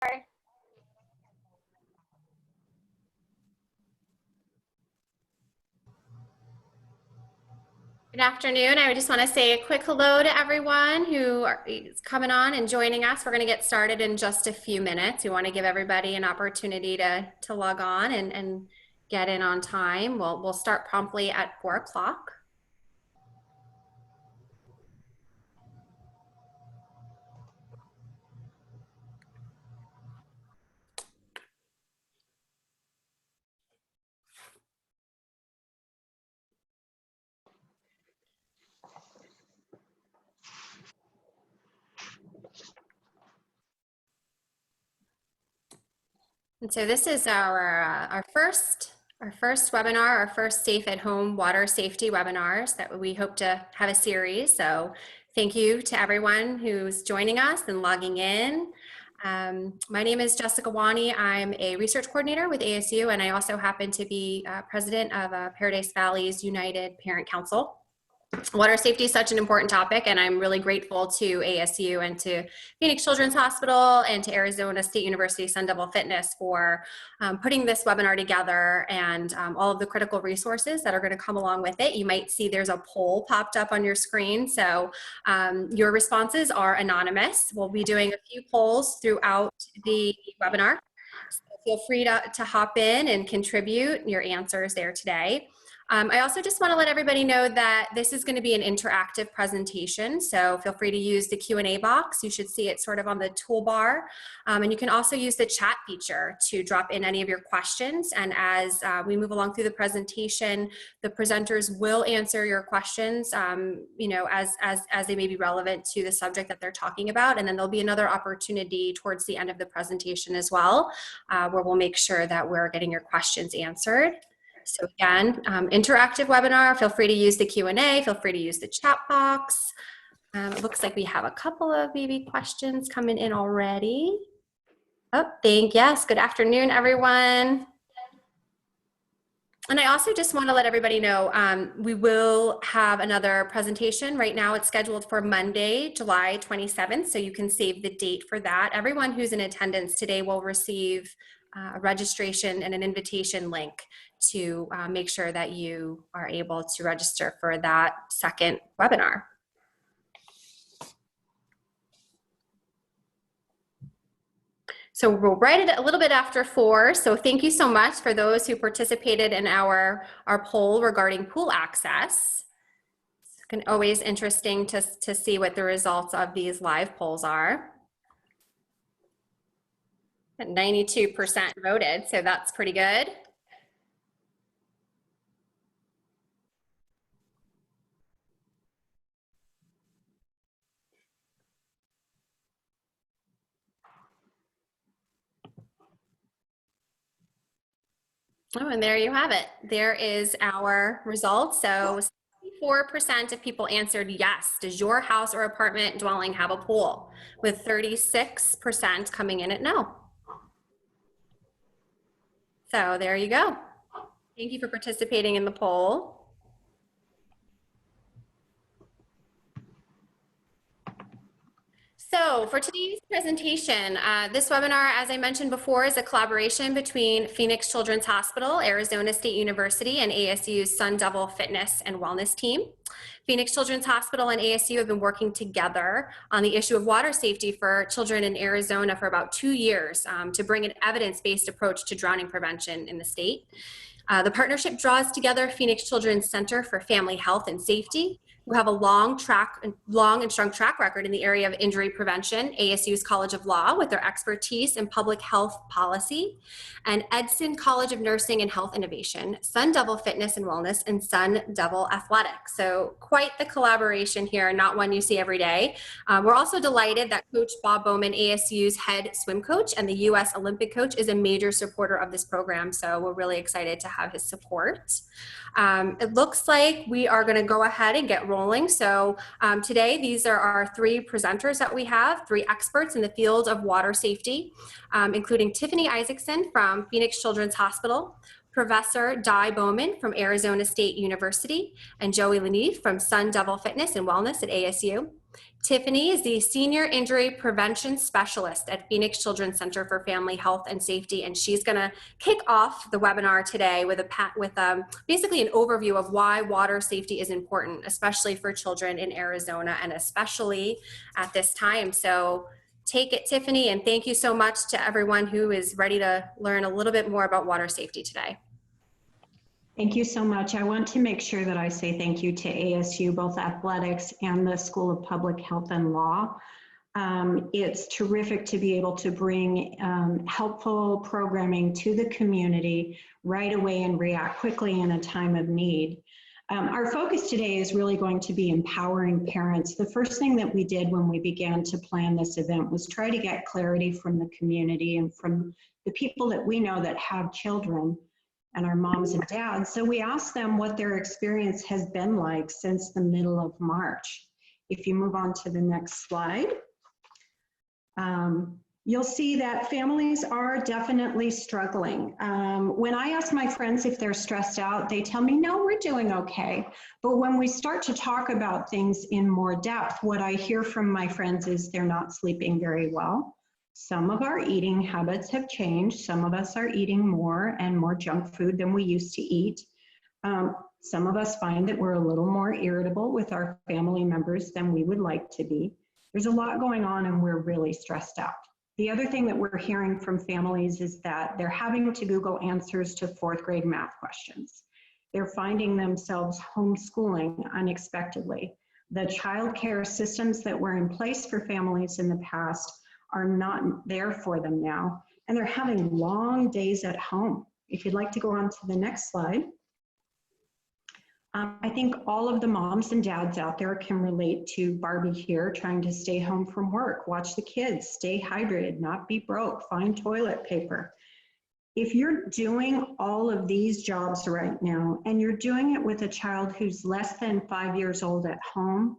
Good afternoon. I just want to say a quick hello to everyone who is coming on and joining us. We're going to get started in just a few minutes. We want to give everybody an opportunity to log on and get in on time. We'll start promptly at 4 o'clock. And so this is our first webinar, our first Safe at Home water safety webinars that we hope to have a series. So thank you to everyone who's joining us and logging in. My name is Jessica Wani. I'm a research coordinator with ASU, and I also happen to be president of Paradise Valley's United Parent Council. Water safety is such an important topic, and I'm really grateful to ASU and to Phoenix Children's Hospital and to Arizona State University Sun Devil Fitness for putting this webinar together and all of the critical resources that are going to come along with it. You might see there's a poll popped up on your screen, so your responses are anonymous. We'll be doing a few polls throughout the webinar, so feel free to hop in and contribute your answers there today. I also just want to let everybody know that this is going to be an interactive presentation, so feel free to use the Q&A box. You should see it sort of on the toolbar, and you can also use the chat feature to drop in any of your questions. And as we move along through the presentation, the presenters will answer your questions, you know, as they may be relevant to the subject that they're talking about. And then there'll be another opportunity towards the end of the presentation as well, where we'll make sure that we're getting your questions answered. So again, interactive webinar, feel free to use the Q&A, feel free to use the chat box. It looks like we have a couple of maybe questions coming in already. Oh, yes, good afternoon, everyone. And I also just want to let everybody know, we will have another presentation. Right now it's scheduled for Monday, July 27th, so you can save the date for that. Everyone who's in attendance today will receive a registration and an invitation link to make sure that you are able to register for that second webinar. So we'll write it a little bit after 4. So thank you so much for those who participated in our poll regarding pool access. It's always interesting to see what the results of these live polls are. 92% voted, so that's pretty good. Oh, and there you have it. There is our results. So 64% of people answered yes. Does your house or apartment dwelling have a pool? With 36% coming in at no. So there you go. Thank you for participating in the poll. So for today's presentation, this webinar, as I mentioned before, is a collaboration between Phoenix Children's Hospital, Arizona State University, and ASU's Sun Devil Fitness and Wellness team. Phoenix Children's Hospital and ASU have been working together on the issue of water safety for children in Arizona for about 2 years to bring an evidence-based approach to drowning prevention in the state. The partnership draws together Phoenix Children's Center for Family Health and Safety, who have a long and strong track record in the area of injury prevention, ASU's College of Law with their expertise in public health policy, and Edson College of Nursing and Health Innovation, Sun Devil Fitness and Wellness, and Sun Devil Athletics. So quite the collaboration here, not one you see every day. We're also delighted that Coach Bob Bowman, ASU's head swim coach and the U.S. Olympic coach, is a major supporter of this program. So we're really excited to have his support. It looks like we are going to go ahead and get rolling. So today, these are our 3 presenters that we have, 3 experts in the field of water safety, including Tiffany Isaacson from Phoenix Children's Hospital, Professor Di Bowman from Arizona State University, and Joey Laneef from Sun Devil Fitness and Wellness at ASU. Tiffany is the Senior Injury Prevention Specialist at Phoenix Children's Center for Family Health and Safety, and she's going to kick off the webinar today with basically an overview of why water safety is important, especially for children in Arizona and especially at this time. So take it, Tiffany, and thank you so much to everyone who is ready to learn a little bit more about water safety today. Thank you so much. I want to make sure that I say thank you to ASU, both athletics and the School of Public Health and Law. It's terrific to be able to bring helpful programming to the community right away and react quickly in a time of need. Our focus today is really going to be empowering parents. The first thing that we did when we began to plan this event was try to get clarity from the community and from the people that we know that have children and our moms and dads. So we asked them what their experience has been like since the middle of March. If you move on to the next slide, you'll see that families are definitely struggling. When I ask my friends if they're stressed out, they tell me, no, we're doing okay. But when we start to talk about things in more depth, what I hear from my friends is they're not sleeping very well. Some of our eating habits have changed. Some of us are eating more and more junk food than we used to eat. Some of us find that we're a little more irritable with our family members than we would like to be. There's a lot going on and we're really stressed out. The other thing that we're hearing from families is that they're having to Google answers to 4th grade math questions. They're finding themselves homeschooling unexpectedly. The childcare systems that were in place for families in the past are not there for them now, and they're having long days at home. If you'd like to go on to the next slide. I think all of the moms and dads out there can relate to Barbie here, trying to stay home from work, watch the kids, stay hydrated, not be broke, find toilet paper. If you're doing all of these jobs right now, and you're doing it with a child who's less than 5 years old at home,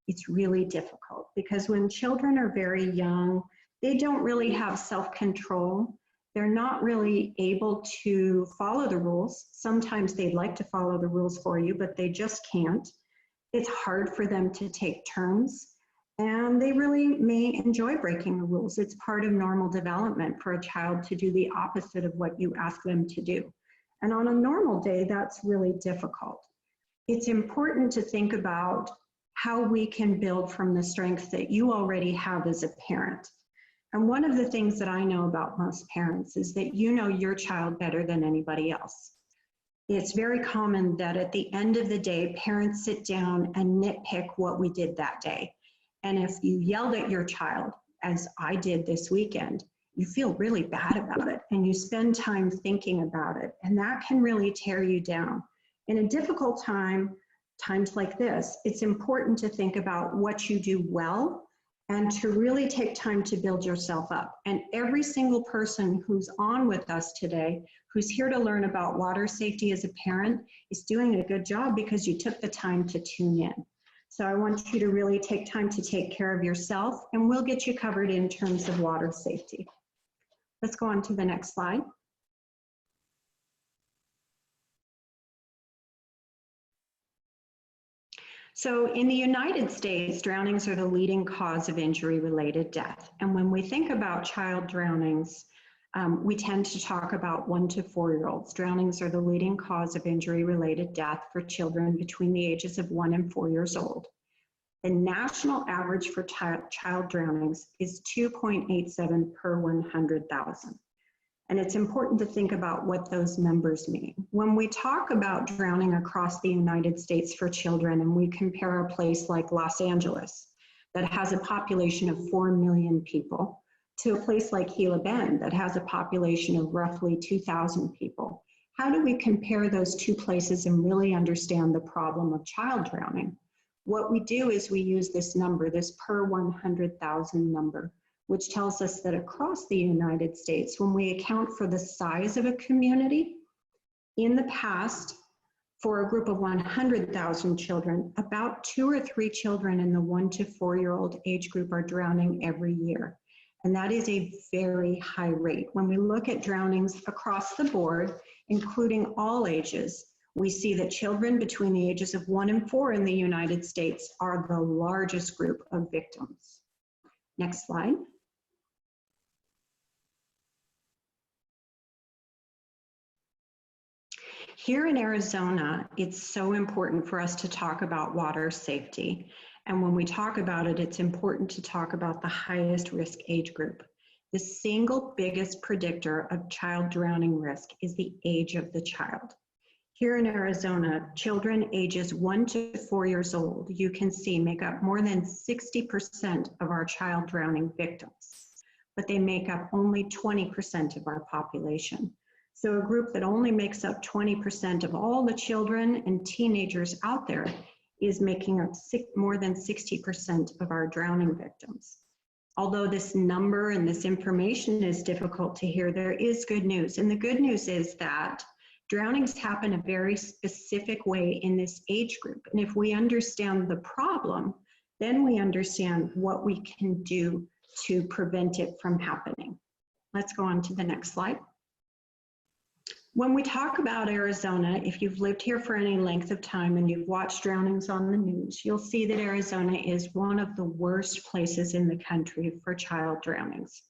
it's really difficult, because when children are very young, they don't really have self-control. They're not really able to follow the rules. Sometimes they'd like to follow the rules for you, but they just can't. It's hard for them to take turns, and they really may enjoy breaking the rules. It's part of normal development for a child to do the opposite of what you ask them to do. And on a normal day, that's really difficult. It's important to think about how we can build from the strengths that you already have as a parent. And one of the things that I know about most parents is that you know your child better than anybody else. It's very common that at the end of the day, parents sit down and nitpick what we did that day. And if you yelled at your child, as I did this weekend, you feel really bad about it and you spend time thinking about it. And that can really tear you down. In a difficult time, times like this, it's important to think about what you do well and to really take time to build yourself up. And every single person who's on with us today, who's here to learn about water safety as a parent, is doing a good job because you took the time to tune in. So I want you to really take time to take care of yourself, and we'll get you covered in terms of water safety. Let's go on to the next slide. So in the United States, drownings are the leading cause of injury-related death. And when we think about child drownings, we tend to talk about 1 to 4-year-olds. Drownings are the leading cause of injury-related death for children between the ages of 1 and 4 years old. The national average for child drownings is 2.87 per 100,000. And it's important to think about what those numbers mean. When we talk about drowning across the United States for children, and we compare a place like Los Angeles that has a population of 4 million people to a place like Gila Bend that has a population of roughly 2,000 people, how do we compare those two places and really understand the problem of child drowning? What we do is we use this number, this per 100,000 number, which tells us that across the United States, when we account for the size of a community, in the past, for a group of 100,000 children, about 2 or 3 children in the 1 to 4-year-old age group are drowning every year. And that is a very high rate. When we look at drownings across the board, including all ages, We see that children between the ages of 1 and 4 in the United States are the largest group of victims. Next slide. Here in Arizona, it's so important for us to talk about water safety. And when we talk about it, it's important to talk about the highest risk age group. The single biggest predictor of child drowning risk is the age of the child. Here in Arizona, children ages 1 to 4 years old, you can see, make up more than 60% of our child drowning victims, but they make up only 20% of our population. So a group that only makes up 20% of all the children and teenagers out there is making up more than 60% of our drowning victims. Although this number and this information is difficult to hear, there is good news. And the good news is that drownings happen a very specific way in this age group. And if we understand the problem, then we understand what we can do to prevent it from happening. Let's go on to the next slide. When we talk about Arizona, if you've lived here for any length of time and you've watched drownings on the news, you'll see that Arizona is one of the worst places in the country for child drownings.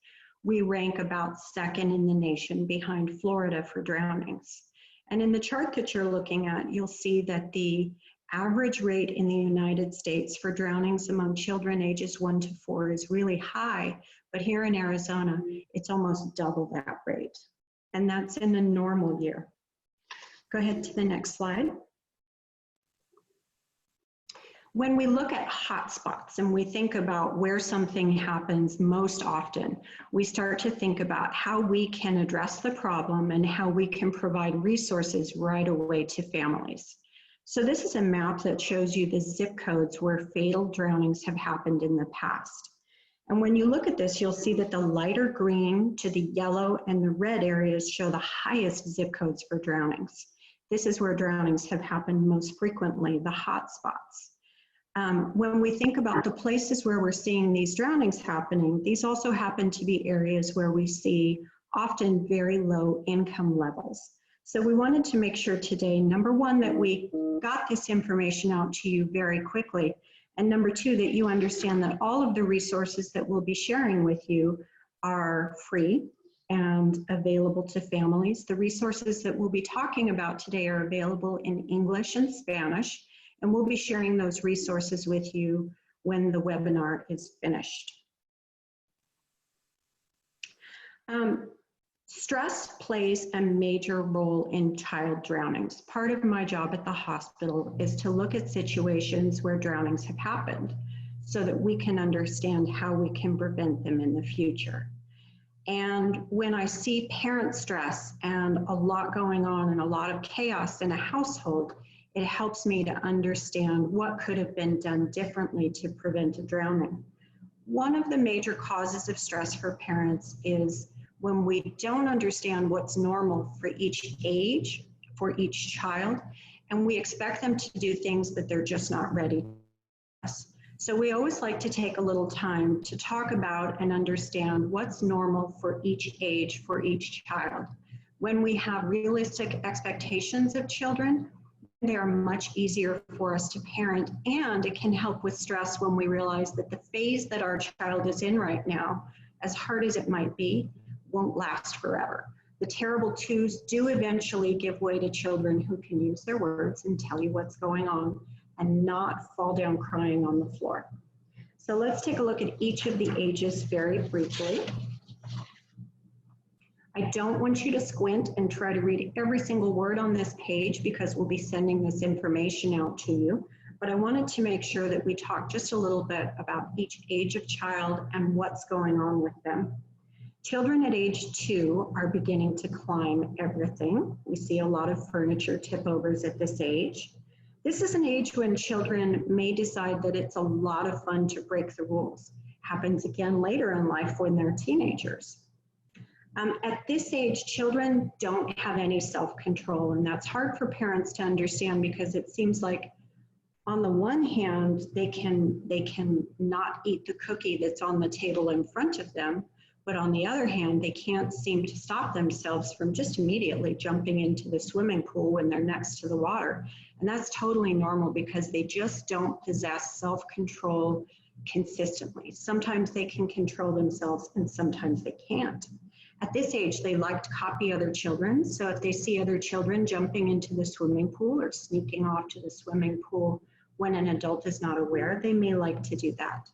We rank about second in the nation behind Florida for drownings. And in the chart that you're looking at, you'll see that the average rate in the United States for drownings among children ages 1 to 4 is really high, but here in Arizona, it's almost double that rate. And that's in a normal year. Go ahead to the next slide. When we look at hotspots and we think about where something happens most often, we start to think about how we can address the problem and how we can provide resources right away to families. So this is a map that shows you the zip codes where fatal drownings have happened in the past. And when you look at this, you'll see that the lighter green to the yellow and the red areas show the highest zip codes for drownings. This is where drownings have happened most frequently, the hot spots. When we think about the places where we're seeing these drownings happening, these also happen to be areas where we see often very low income levels. So we wanted to make sure today, number one, that we got this information out to you very quickly. And number two, that you understand that all of the resources that we'll be sharing with you are free and available to families. The resources that we'll be talking about today are available in English and Spanish, and we'll be sharing those resources with you when the webinar is finished. Stress plays a major role in child drownings. Part of my job at the hospital is to look at situations where drownings have happened so that we can understand how we can prevent them in the future. And when I see parent stress and a lot going on and a lot of chaos in a household, it helps me to understand what could have been done differently to prevent a drowning. One of the major causes of stress for parents is when we don't understand what's normal for each age, for each child, and we expect them to do things that they're just not ready to. So we always like to take a little time to talk about and understand what's normal for each age, for each child. When we have realistic expectations of children, they are much easier for us to parent, and it can help with stress when we realize that the phase that our child is in right now, as hard as it might be, won't last forever. The terrible twos do eventually give way to children who can use their words and tell you what's going on and not fall down crying on the floor. So let's take a look at each of the ages very briefly. I don't want you to squint and try to read every single word on this page because we'll be sending this information out to you, but I wanted to make sure that we talk just a little bit about each age of child and what's going on with them. Children at age 2 are beginning to climb everything. We see a lot of furniture tip overs at this age. This is an age when children may decide that it's a lot of fun to break the rules. Happens again later in life when they're teenagers. At this age, children don't have any self-control, and that's hard for parents to understand because it seems like on the one hand, they can not eat the cookie that's on the table in front of them, But on the other hand, they can't seem to stop themselves from just immediately jumping into the swimming pool when they're next to the water. And that's totally normal because they just don't possess self-control consistently. Sometimes they can control themselves and sometimes they can't. At this age, they like to copy other children. So if they see other children jumping into the swimming pool or sneaking off to the swimming pool when an adult is not aware, they may like to do that.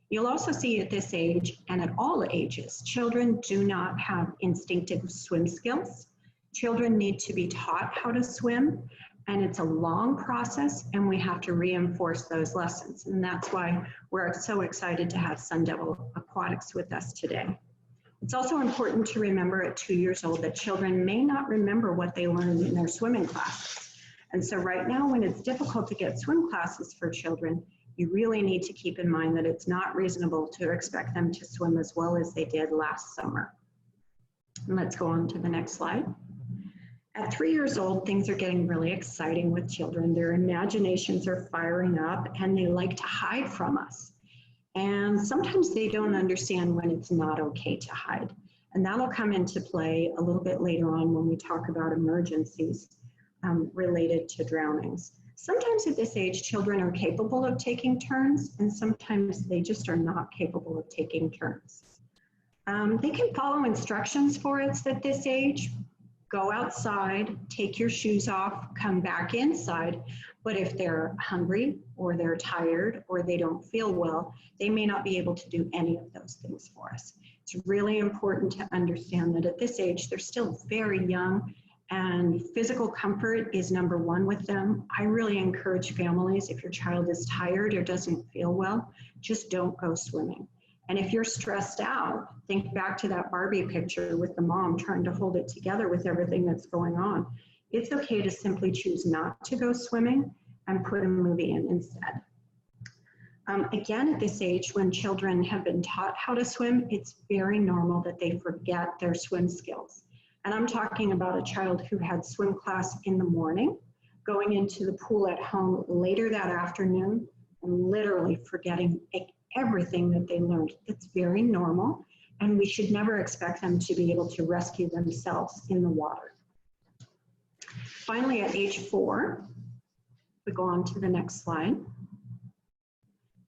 You'll also see at this age and at all ages, children do not have instinctive swim skills. Children need to be taught how to swim, and it's a long process, and we have to reinforce those lessons. And that's why we're so excited to have Sun Devil Aquatics with us today. It's also important to remember at 2 years old that children may not remember what they learned in their swimming classes. And so right now, when it's difficult to get swim classes for children, you really need to keep in mind that it's not reasonable to expect them to swim as well as they did last summer. And let's go on to the next slide. At 3 years old, things are getting really exciting with children. Their imaginations are firing up and they like to hide from us. And sometimes they don't understand when it's not okay to hide. And that'll come into play a little bit later on when we talk about emergencies related to drownings. Sometimes at this age, children are capable of taking turns, and sometimes they just are not capable of taking turns. They can follow instructions for us at this age. Go outside, take your shoes off, come back inside. But if they're hungry or they're tired or they don't feel well, they may not be able to do any of those things for us. It's really important to understand that at this age, they're still very young and physical comfort is number one with them. I really encourage families, if your child is tired or doesn't feel well, just don't go swimming. And if you're stressed out, think back to that Barbie picture with the mom trying to hold it together with everything that's going on. It's okay to simply choose not to go swimming and put a movie in instead. Again, at this age, when children have been taught how to swim, it's very normal that they forget their swim skills. And I'm talking about a child who had swim class in the morning, going into the pool at home later that afternoon, and literally forgetting everything that they learned. It's very normal, and we should never expect them to be able to rescue themselves in the water. Finally, at age 4, we go on to the next slide.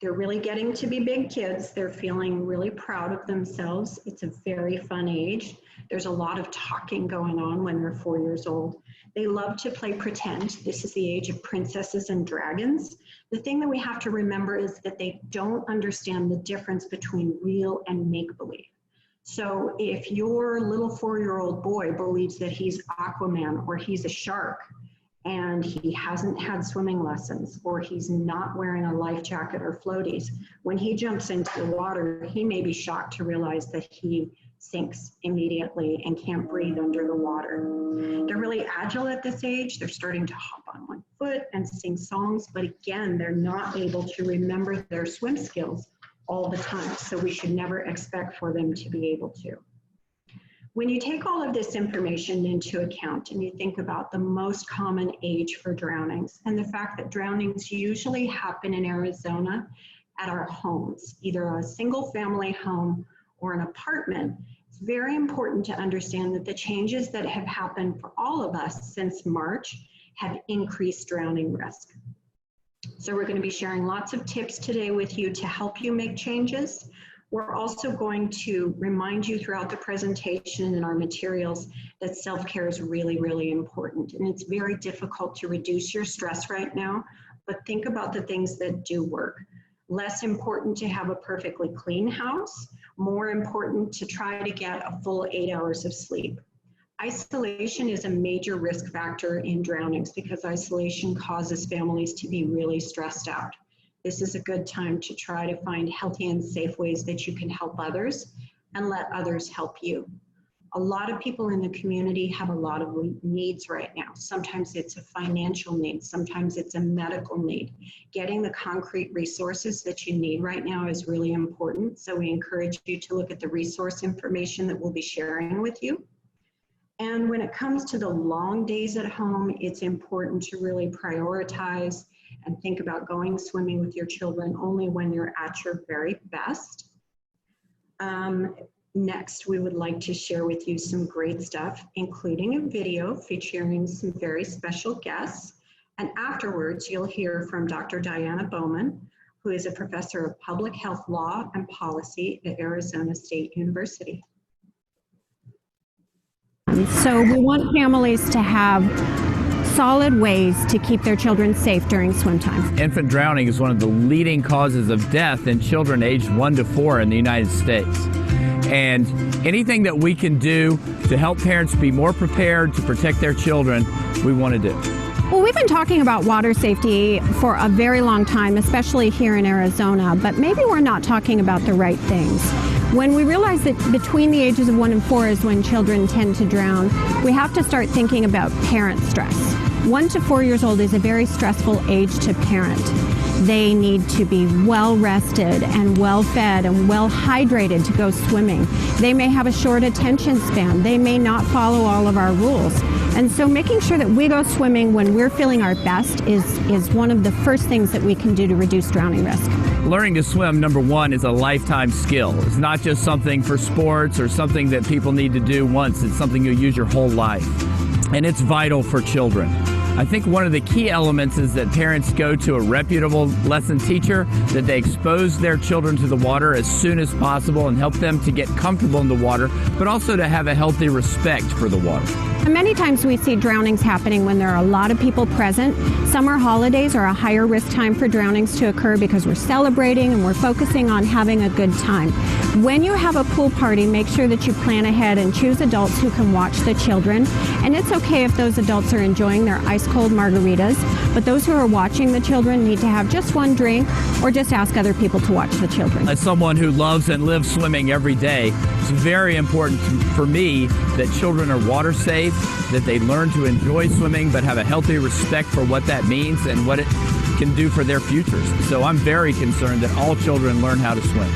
They're really getting to be big kids. They're feeling really proud of themselves. It's a very fun age. There's a lot of talking going on when they're 4 years old. They love to play pretend. This is the age of princesses and dragons. The thing that we have to remember is that they don't understand the difference between real and make-believe. So if your little 4-year-old boy believes that he's Aquaman or he's a shark, and he hasn't had swimming lessons, or he's not wearing a life jacket or floaties, when he jumps into the water, he may be shocked to realize that he sinks immediately and can't breathe under the water. They're really agile at this age. They're starting to hop on one foot and sing songs, but again, they're not able to remember their swim skills all the time, so we should never expect for them to be able to. When you take all of this information into account and you think about the most common age for drownings and the fact that drownings usually happen in Arizona at our homes, either a single family home or an apartment, it's very important to understand that the changes that have happened for all of us since March have increased drowning risk. So we're going to be sharing lots of tips today with you to help you make changes. We're also going to remind you throughout the presentation and in our materials that self-care is really, really important. And it's very difficult to reduce your stress right now, but think about the things that do work. Less important to have a perfectly clean house, more important to try to get a full 8 hours of sleep. Isolation is a major risk factor in drownings because isolation causes families to be really stressed out. This is a good time to try to find healthy and safe ways that you can help others and let others help you. A lot of people in the community have a lot of needs right now. Sometimes it's a financial need, sometimes it's a medical need. Getting the concrete resources that you need right now is really important. So we encourage you to look at the resource information that we'll be sharing with you. And when it comes to the long days at home, it's important to really prioritize and think about going swimming with your children only when you're at your very best. Next, we would like to share with you some great stuff, including a video featuring some very special guests. And afterwards, you'll hear from Dr. Diana Bowman, who is a professor of public health law and policy at Arizona State University. So we want families to have solid ways to keep their children safe during swim time. Infant drowning is one of the leading causes of death in children aged 1 to 4 in the United States. And anything that we can do to help parents be more prepared to protect their children, we want to do. Well, we've been talking about water safety for a very long time, especially here in Arizona, but maybe we're not talking about the right things. When we realize that between the ages of 1 and 4 is when children tend to drown, we have to start thinking about parent stress. 1 to 4 years old is a very stressful age to parent. They need to be well rested and well fed and well hydrated to go swimming. They may have a short attention span. They may not follow all of our rules. And so making sure that we go swimming when we're feeling our best is one of the first things that we can do to reduce drowning risk. Learning to swim, number one, is a lifetime skill. It's not just something for sports or something that people need to do once. It's something you'll use your whole life. And it's vital for children. I think one of the key elements is that parents go to a reputable lesson teacher, that they expose their children to the water as soon as possible and help them to get comfortable in the water, but also to have a healthy respect for the water. And many times we see drownings happening when there are a lot of people present. Summer holidays are a higher risk time for drownings to occur because we're celebrating and we're focusing on having a good time. When you have a pool party, make sure that you plan ahead and choose adults who can watch the children. And it's okay if those adults are enjoying their ice cold margaritas, but those who are watching the children need to have just one drink or just ask other people to watch the children. As someone who loves and lives swimming every day, it's very important for me that children are water safe, that they learn to enjoy swimming but have a healthy respect for what that means and what it can do for their futures. So I'm very concerned that all children learn how to swim.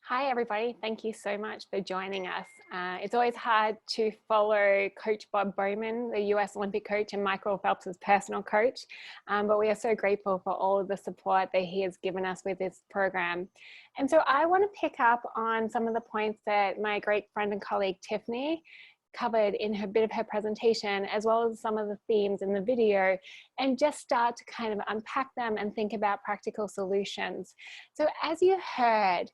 Hi, everybody. Thank you so much for joining us. It's always hard to follow Coach Bob Bowman, the US Olympic coach, and Michael Phelps' personal coach, but we are so grateful for all of the support that he has given us with this program. And so I want to pick up on some of the points that my great friend and colleague Tiffany covered in her bit of her presentation, as well as some of the themes in the video, and just start to kind of unpack them and think about practical solutions. So as you heard,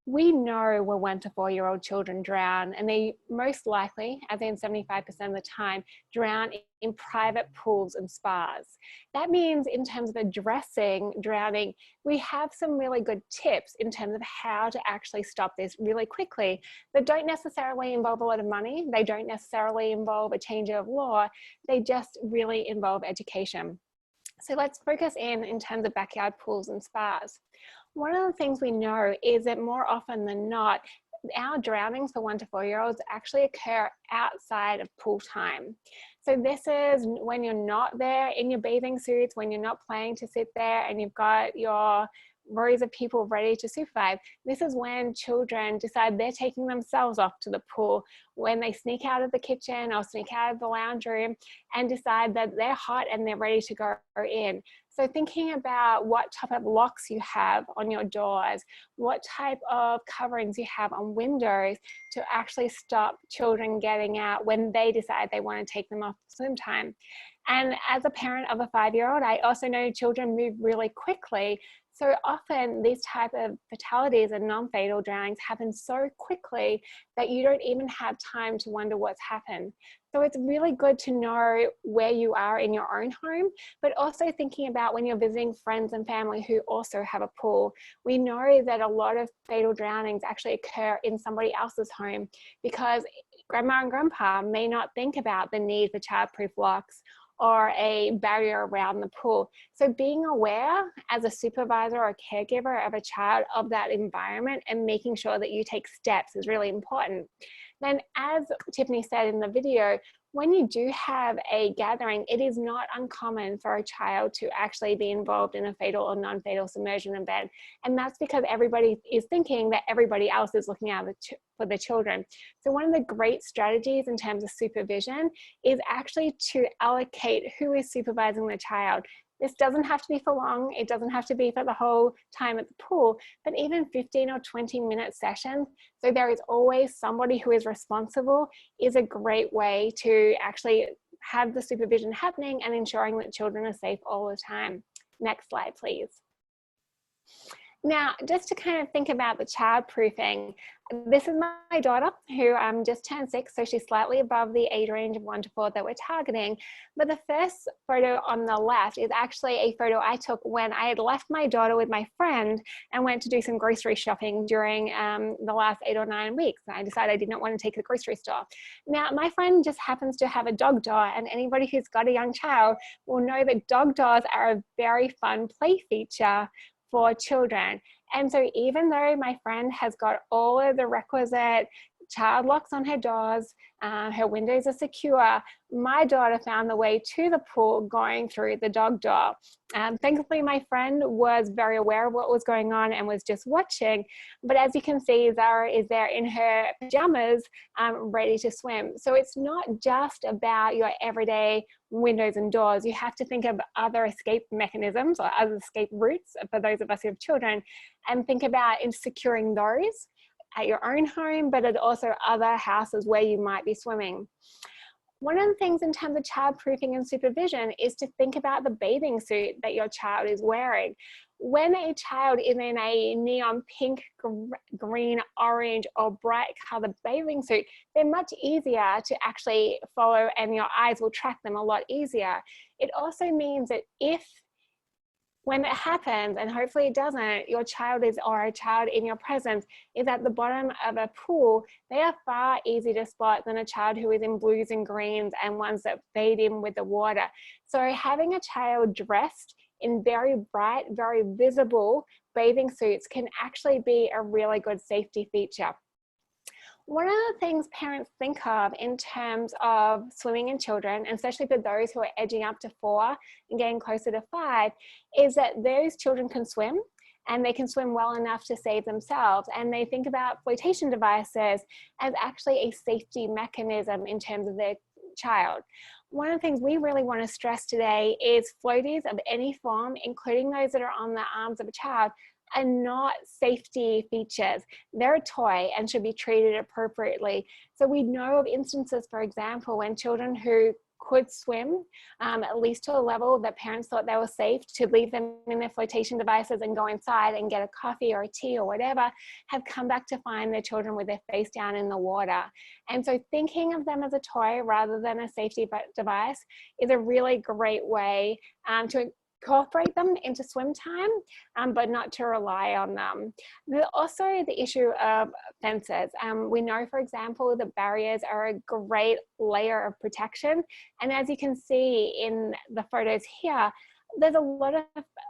we know when 1 to 4 year old children drown, and they most likely, as in 75% of the time, drown in private pools and spas. That means in terms of addressing drowning, we have some really good tips in terms of how to actually stop this really quickly that don't necessarily involve a lot of money. They don't necessarily involve a change of law. They just really involve education. So let's focus in terms of backyard pools and spas. One of the things we know is that more often than not, our drownings for 1 to 4 year olds actually occur outside of pool time. So this is when you're not there in your bathing suits, when you're not planning to sit there and you've got your rows of people ready to supervise. This is when children decide they're taking themselves off to the pool, when they sneak out of the kitchen or sneak out of the lounge room and decide that they're hot and they're ready to go in. So thinking about what type of locks you have on your doors, what type of coverings you have on windows to actually stop children getting out when they decide they want to take them off swim time. And as a parent of a 5-year-old, I also know children move really quickly. So often these type of fatalities and non-fatal drownings happen so quickly that you don't even have time to wonder what's happened. So it's really good to know where you are in your own home, but also thinking about when you're visiting friends and family who also have a pool. We know that a lot of fatal drownings actually occur in somebody else's home because grandma and grandpa may not think about the need for childproof locks or a barrier around the pool. So being aware as a supervisor or a caregiver of a child of that environment and making sure that you take steps is really important. then as Tiffany said in the video, when you do have a gathering, it is not uncommon for a child to actually be involved in a fatal or non-fatal submersion event. And that's because everybody is thinking that everybody else is looking out for the children. So one of the great strategies in terms of supervision is actually to allocate who is supervising the child. This doesn't have to be for long. It doesn't have to be for the whole time at the pool, but even 15 or 20-minute sessions. So there is always somebody who is responsible is a great way to actually have the supervision happening and ensuring that children are safe all the time. Next slide, please. Now, just to kind of think about the childproofing, this is my daughter who just turned 6, so she's slightly above the age range of 1 to 4 that we're targeting. But the first photo on the left is actually a photo I took when I had left my daughter with my friend and went to do some grocery shopping during the last 8 or 9 weeks. I decided I did not want to take the grocery store. Now, my friend just happens to have a dog door, and anybody who's got a young child will know that dog doors are a very fun play feature for children. And so even though my friend has got all of the requisite child locks on her doors, her windows are secure, my daughter found the way to the pool going through the dog door. Thankfully, my friend was very aware of what was going on and was just watching. But as you can see, Zara is there in her pajamas, ready to swim. So it's not just about your everyday windows and doors. You have to think of other escape mechanisms or other escape routes for those of us who have children, and think about in securing those at your own home, but at also other houses where you might be swimming. One of the things in terms of childproofing and supervision is to think about the bathing suit that your child is wearing. When a child is in a neon pink, green, orange, or bright colored bathing suit, they're much easier to actually follow and your eyes will track them a lot easier. It also means that if when it happens, and hopefully it doesn't, your child is, or a child in your presence is at the bottom of a pool, they are far easier to spot than a child who is in blues and greens and ones that fade in with the water. So having a child dressed in very bright, very visible bathing suits can actually be a really good safety feature. One of the things parents think of in terms of swimming in children, and especially for those who are edging up to 4 and getting closer to 5, is that those children can swim and they can swim well enough to save themselves. And they think about flotation devices as actually a safety mechanism in terms of their child. One of the things we really want to stress today is floaties of any form, including those that are on the arms of a child, are not safety features. They're a toy and should be treated appropriately. So we know of instances, for example, when children who could swim, at least to a level that parents thought they were safe to leave them in their flotation devices and go inside and get a coffee or a tea or whatever, have come back to find their children with their face down in the water. And so thinking of them as a toy rather than a safety device is a really great way to incorporate them into swim time, but not to rely on them. There's also the issue of fences. We know, for example, that barriers are a great layer of protection. And as you can see in the photos here, there's a lot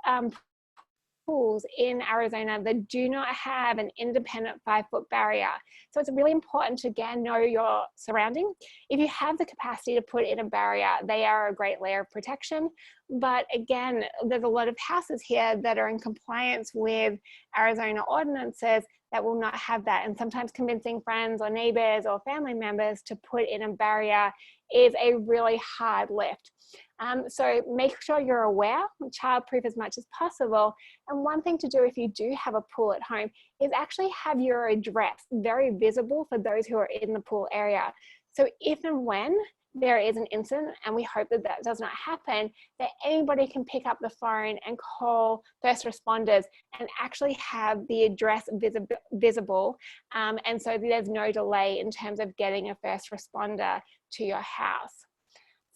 of pools in Arizona that do not have an independent 5-foot barrier. So it's really important to, again, know your surrounding. If you have the capacity to put in a barrier, they are a great layer of protection. But again, there's a lot of houses here that are in compliance with Arizona ordinances that will not have that. And sometimes convincing friends or neighbors or family members to put in a barrier is a really hard lift. So make sure you're aware, childproof as much as possible. And one thing to do if you do have a pool at home is actually have your address very visible for those who are in the pool area. So if and when there is an incident, and we hope that that does not happen, that anybody can pick up the phone and call first responders and actually have the address visible. And so there's no delay in terms of getting a first responder to your house.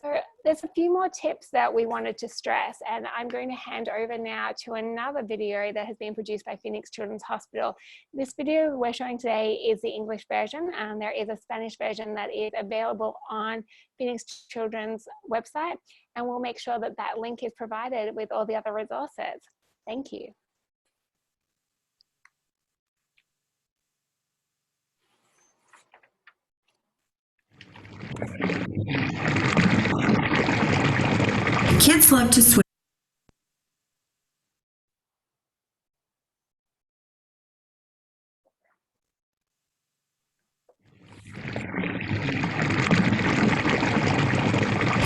So there's a few more tips that we wanted to stress, and I'm going to hand over now to another video that has been produced by Phoenix Children's Hospital. This video we're showing today is the English version, and there is a Spanish version that is available on Phoenix Children's website, and we'll make sure that that link is provided with all the other resources. Thank you. Kids love to swim.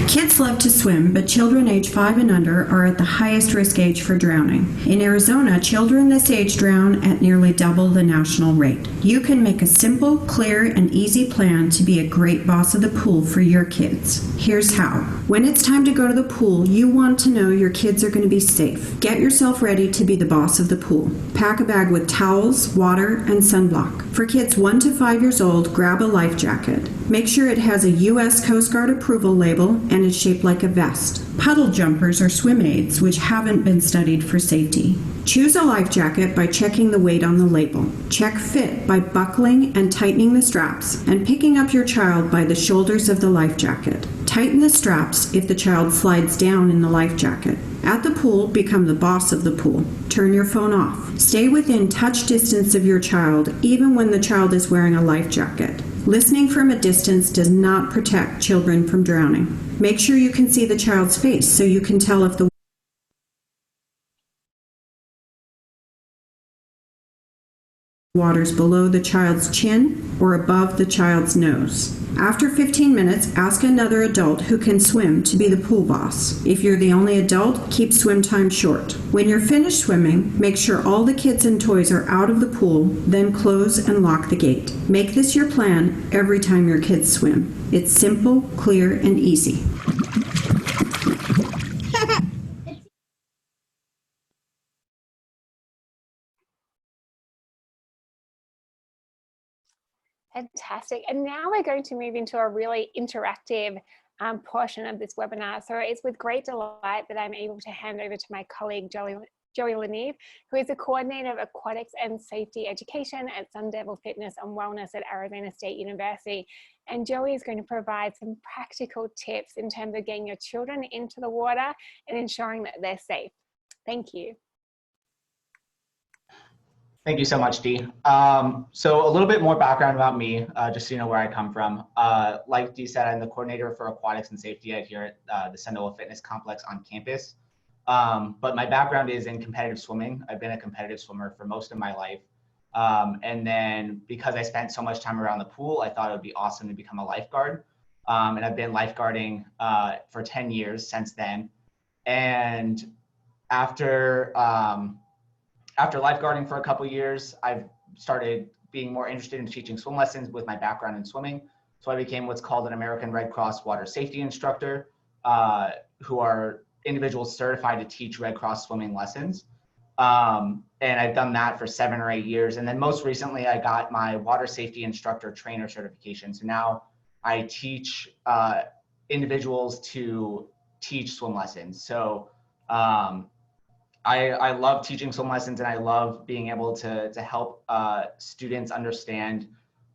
Kids love to swim, but children age 5 and under are at the highest risk age for drowning. In Arizona, children this age drown at nearly double the national rate. You can make a simple, clear, and easy plan to be a great boss of the pool for your kids. Here's how. When it's time to go to the pool, you want to know your kids are going to be safe. Get yourself ready to be the boss of the pool. Pack a bag with towels, water, and sunblock. For kids 1 to 5 years old, grab a life jacket. Make sure it has a U.S. Coast Guard approval label and is shaped like a vest. Puddle jumpers are swim aids, which haven't been studied for safety. Choose a life jacket by checking the weight on the label. Check fit by buckling and tightening the straps and picking up your child by the shoulders of the life jacket. Tighten the straps if the child slides down in the life jacket. At the pool, become the boss of the pool. Turn your phone off. Stay within touch distance of your child, even when the child is wearing a life jacket. Listening from a distance does not protect children from drowning. Make sure you can see the child's face so you can tell if the water's below the child's chin or above the child's nose. After 15 minutes, ask another adult who can swim to be the pool boss. If you're the only adult, keep swim time short. When you're finished swimming, make sure all the kids and toys are out of the pool, then close and lock the gate. Make this your plan every time your kids swim. It's simple, clear, and easy. Fantastic. And now we're going to move into a really interactive portion of this webinar. So it's with great delight that I'm able to hand over to my colleague, Joey Leneve, who is the coordinator of aquatics and safety education at Sun Devil Fitness and Wellness at Arizona State University. And Joey is going to provide some practical tips in terms of getting your children into the water and ensuring that they're safe. Thank you. Thank you so much, Dee. So a little bit more background about me, just so you know where I come from. Like Dee said, I'm the coordinator for aquatics and safety ed here at the Sun Devil Fitness Complex on campus. But my background is in competitive swimming. I've been a competitive swimmer for most of my life. And then because I spent so much time around the pool, I thought it would be awesome to become a lifeguard. And I've been lifeguarding for 10 years since then. And after lifeguarding for a couple years, I've started being more interested in teaching swim lessons with my background in swimming. So I became what's called an American Red Cross water safety instructor, who are individuals certified to teach Red Cross swimming lessons. And I've done that for 7 or 8 years. And then most recently, I got my water safety instructor trainer certification. So now I teach individuals to teach swim lessons. So I love teaching swim lessons, and I love being able to help students understand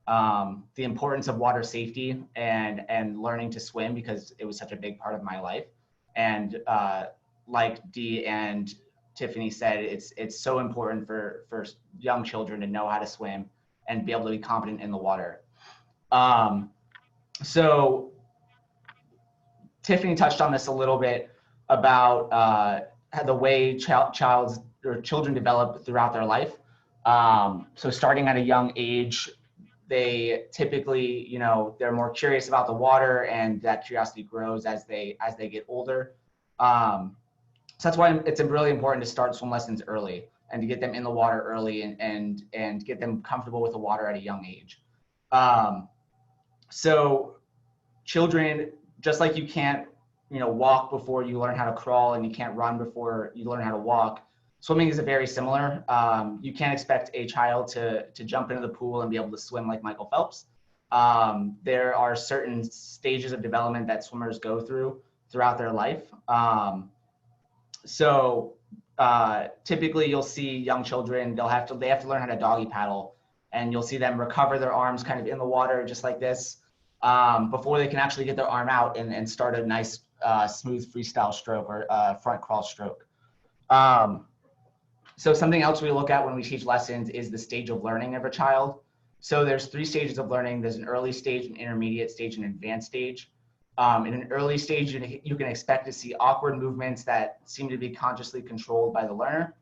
the importance of water safety and learning to swim, because it was such a big part of my life. And like Dee and Tiffany said, it's so important for young children to know how to swim and be able to be competent in the water. So Tiffany touched on this a little bit about the way children develop throughout their life. So starting at a young age, they typically, they're more curious about the water, and that curiosity grows as they get older. So that's why it's really important to start swim lessons early and to get them in the water early and get them comfortable with the water at a young age. So children, just like you can't walk before you learn how to crawl, and you can't run before you learn how to walk, swimming is very similar. You can't expect a child to jump into the pool and be able to swim like Michael Phelps. There are certain stages of development that swimmers go throughout their life. So typically you'll see young children, they have to learn how to doggy paddle, and you'll see them recover their arms kind of in the water just like this, before they can actually get their arm out and start a nice smooth freestyle stroke or front crawl stroke. So something else we look at when we teach lessons is the stage of learning of a child. So there's 3 stages of learning. There's an early stage, an intermediate stage, and an advanced stage. In an early stage, you can expect to see awkward movements that seem to be consciously controlled by the learner.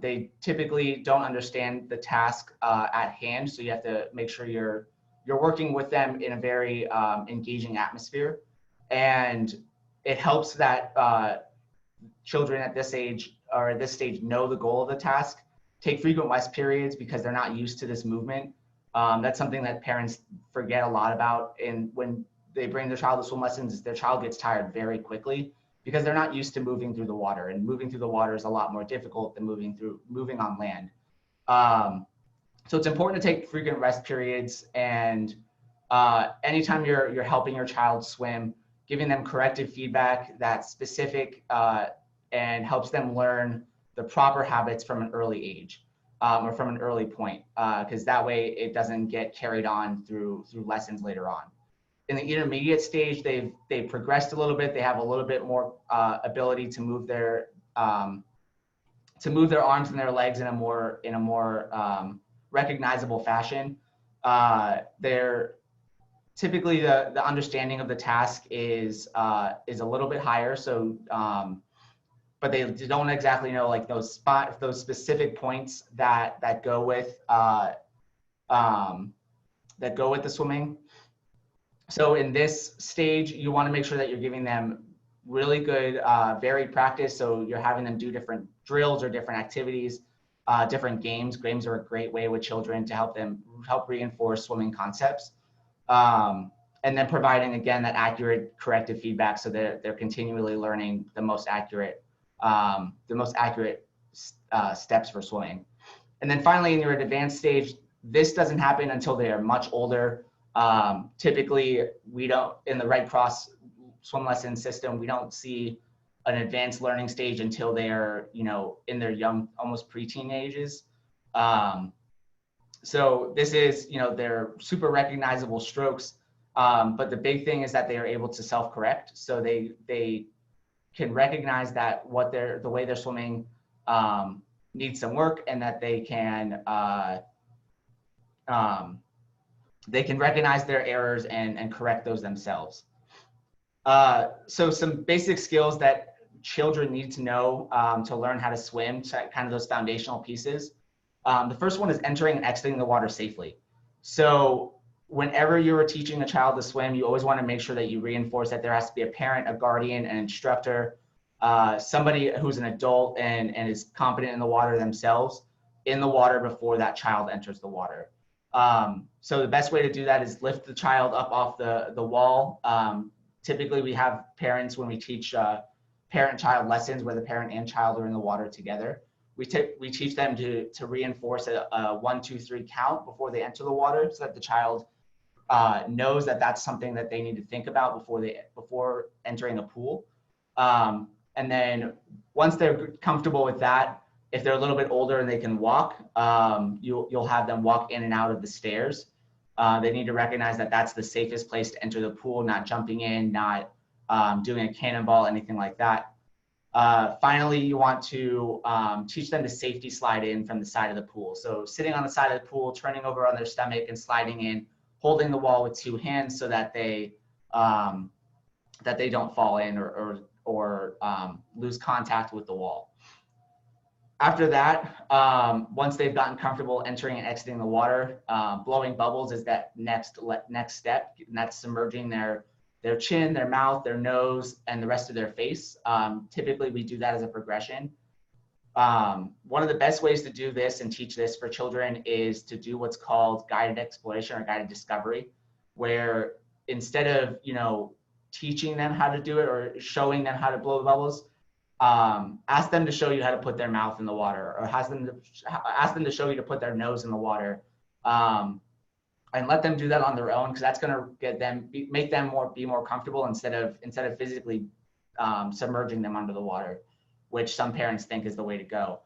They typically don't understand the task at hand, so you have to make sure you're working with them in a very engaging atmosphere. And it helps that children at this age or at this stage know the goal of the task, take frequent rest periods because they're not used to this movement. That's something that parents forget a lot about, and when they bring their child to swim lessons, their child gets tired very quickly because they're not used to moving through the water, and moving through the water is a lot more difficult than moving on land. So it's important to take frequent rest periods, and anytime you're helping your child swim, giving them corrective feedback that's specific and helps them learn the proper habits from an early age or from an early point, because that way it doesn't get carried on through lessons later on. In the intermediate stage, they've progressed a little bit. They have a little bit more ability to move their arms and their legs in a more recognizable fashion. They're typically the understanding of the task is a little bit higher. So, but they don't exactly know like those specific points that go with the swimming. So in this stage, you want to make sure that you're giving them really good varied practice. So you're having them do different drills or different activities, different games. Games are a great way with children to help reinforce swimming concepts. And then providing, again, that accurate corrective feedback so that they're continually learning the most accurate steps for swimming. And then finally, in your advanced stage, this doesn't happen until they are much older. Typically, we don't, in the Red Cross swim lesson system, we don't see an advanced learning stage until they are, in their young, almost preteen ages. So this is, they're super recognizable strokes, but the big thing is that they are able to self-correct. So they can recognize that the way they're swimming needs some work, and that they can recognize their errors and correct those themselves. So some basic skills that children need to know to learn how to swim, kind of those foundational pieces. The first one is entering and exiting the water safely. So whenever you're teaching a child to swim, you always want to make sure that you reinforce that there has to be a parent, a guardian, an instructor, somebody who's an adult and is competent in the water themselves in the water before that child enters the water. So the best way to do that is lift the child up off the wall. Typically we have parents, when we teach parent-child lessons where the parent and child are in the water together, we teach them to reinforce a 1, 2, 3 count before they enter the water, so that the child knows that that's something that they need to think about before entering a pool. And then once they're comfortable with that, if they're a little bit older and they can walk, you'll have them walk in and out of the stairs. They need to recognize that that's the safest place to enter the pool, not jumping in, not doing a cannonball, anything like that. Finally, you want to teach them to safety slide in from the side of the pool. So sitting on the side of the pool, turning over on their stomach and sliding in, holding the wall with 2 hands so that they don't fall in or lose contact with the wall. After that, once they've gotten comfortable entering and exiting the water, blowing bubbles is that next step, and that's submerging their chin, their mouth, their nose, and the rest of their face. Typically, we do that as a progression. One of the best ways to do this and teach this for children is to do what's called guided exploration or guided discovery, where instead of, teaching them how to do it or showing them how to blow the bubbles, ask them to show you how to put their mouth in the water, or ask them to show you to put their nose in the water, and let them do that on their own, because that's going to make them be more comfortable instead of physically submerging them under the water, which some parents think is the way to go.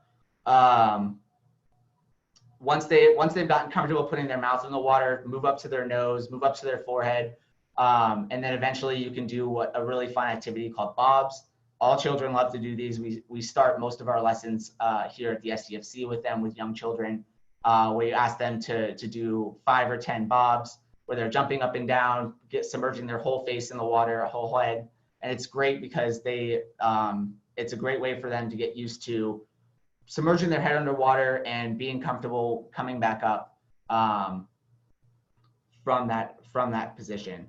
Once they've gotten comfortable putting their mouth in the water, move up to their nose, move up to their forehead, and then eventually you can do a really fun activity called bobs. All children love to do these. We start most of our lessons here at the SDFC with them, with young children, where you ask them to do 5 or 10 bobs. where they're jumping up and down, submerging their whole face in the water, a whole head. And it's great because it's a great way for them to get used to submerging their head underwater and being comfortable coming back up from that position.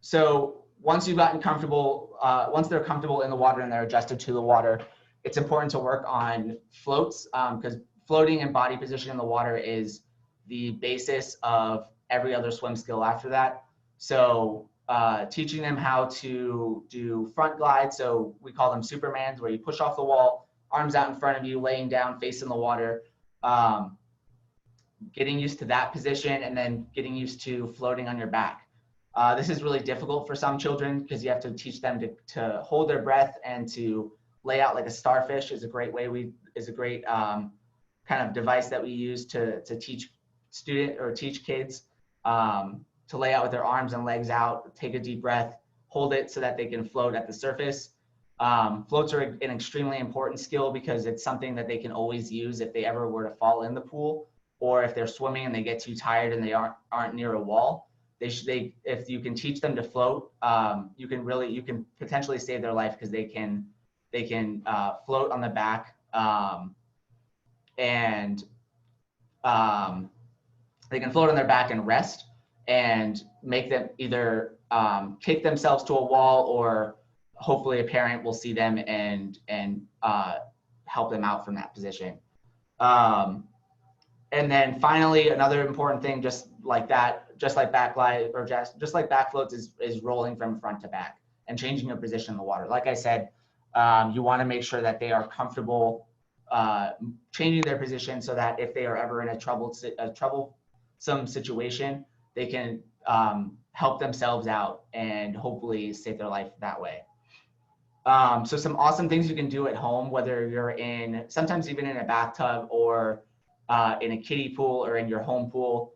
So once you've gotten comfortable, once they're comfortable in the water and they're adjusted to the water, it's important to work on floats, because floating and body position in the water is the basis of every other swim skill after that. So teaching them how to do front glides, so we call them Supermans, where you push off the wall, arms out in front of you, laying down, face in the water, getting used to that position, and then getting used to floating on your back. This is really difficult for some children because you have to teach them to hold their breath, and to lay out like a starfish is a great kind of device that we use to teach kids to lay out with their arms and legs out, take a deep breath, hold it so that they can float at the surface. Floats are an extremely important skill because it's something that they can always use if they ever were to fall in the pool, or if they're swimming and they get too tired and they aren't near a wall. If you can teach them to float, you can potentially save their life, because they can float on the back, and they can float on their back and rest, and make them either kick themselves to a wall, or hopefully a parent will see them and help them out from that position. And then finally, another important thing, just like back floats, is rolling from front to back and changing your position in the water. Like I said, you want to make sure that they are comfortable changing their position, so that if they are ever in a troublesome situation, they can help themselves out and hopefully save their life that way. So some awesome things you can do at home, whether you're sometimes even in a bathtub, or in a kiddie pool, or in your home pool.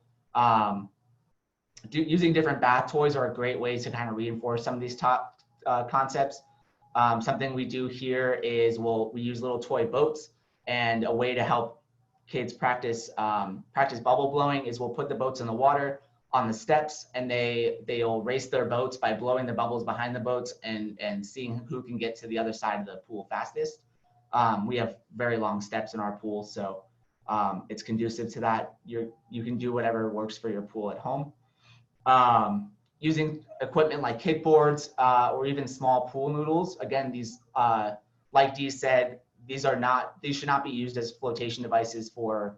Using different bath toys are a great way to kind of reinforce some of these top concepts. Something we do here is we use little toy boats, and a way to help kids practice bubble blowing is we'll put the boats in the water on the steps, and they'll race their boats by blowing the bubbles behind the boats and seeing who can get to the other side of the pool fastest. We have very long steps in our pool, so it's conducive to that. You can do whatever works for your pool at home. Using equipment like kickboards, or even small pool noodles. Again, these, like Dee said, these should not be used as flotation devices for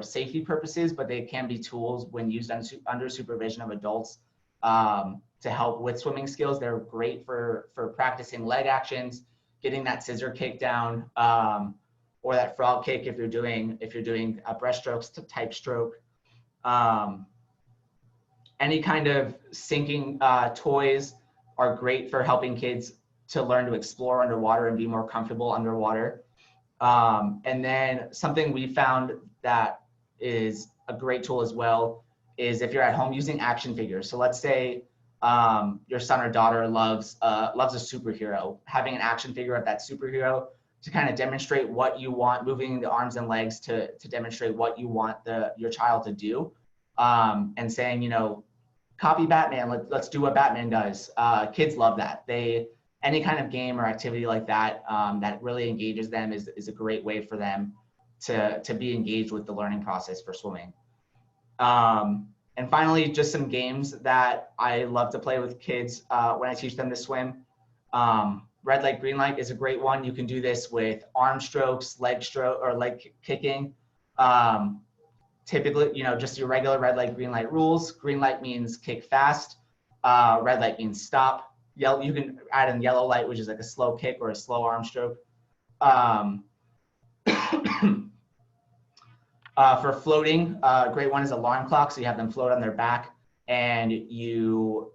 safety purposes, but they can be tools when used under supervision of adults to help with swimming skills. They're great for practicing leg actions, getting that scissor kick down, or that frog kick if you're doing a breaststroke type stroke. Any kind of sinking toys are great for helping kids to learn to explore underwater and be more comfortable underwater. And then something we found that is a great tool as well is if you're at home using action figures. So let's say your son or daughter loves a superhero, having an action figure of that superhero to kind of demonstrate what you want, moving the arms and legs to demonstrate what you want your child to do, and saying, copy Batman, let's do what Batman does. Kids love that. Any kind of game or activity like that that really engages them is a great way for them to be engaged with the learning process for swimming. And finally, just some games that I love to play with kids when I teach them to swim. Red light, green light is a great one. You can do this with arm strokes, leg kicking. Typically, just your regular red light, green light rules. Green light means kick fast. Red light means stop. You can add in yellow light, which is like a slow kick or a slow arm stroke. For floating, a great one is alarm clock. So you have them float on their back, and you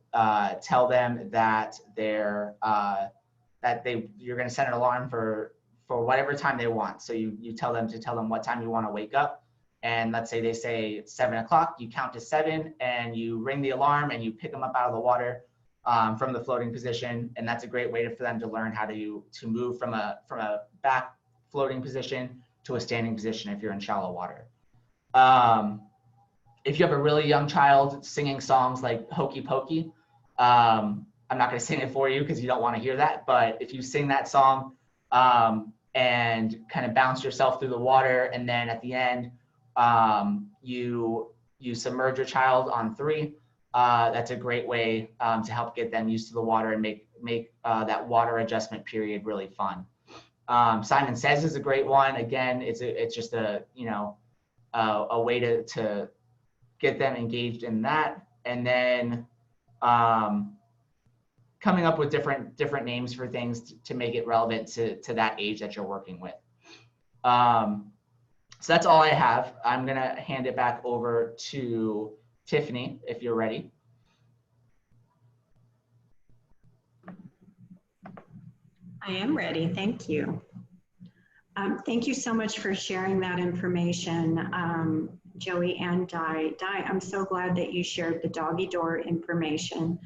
tell them that you're going to set an alarm for whatever time they want. So you tell them what time you want to wake up. And let's say they say 7 o'clock, you count to 7 and you ring the alarm and you pick them up out of the water from the floating position. And that's a great way for them to learn how to move from a back floating position to a standing position if you're in shallow water. If you have a really young child singing songs like Hokey Pokey, I'm not going to sing it for you because you don't want to hear that. But if you sing that song and kind of bounce yourself through the water, and then at the end you submerge your child on 3, that's a great way to help get them used to the water and make that water adjustment period really fun. Simon Says is a great one. Again, it's just a way to get them engaged in that, and then coming up with different names for things to make it relevant to that age that you're working with. So that's all I have. I'm gonna hand it back over to Tiffany if you're ready. I am ready, thank you. Thank you so much for sharing that information, Joey and Di. Di, I'm so glad that you shared the doggy door information.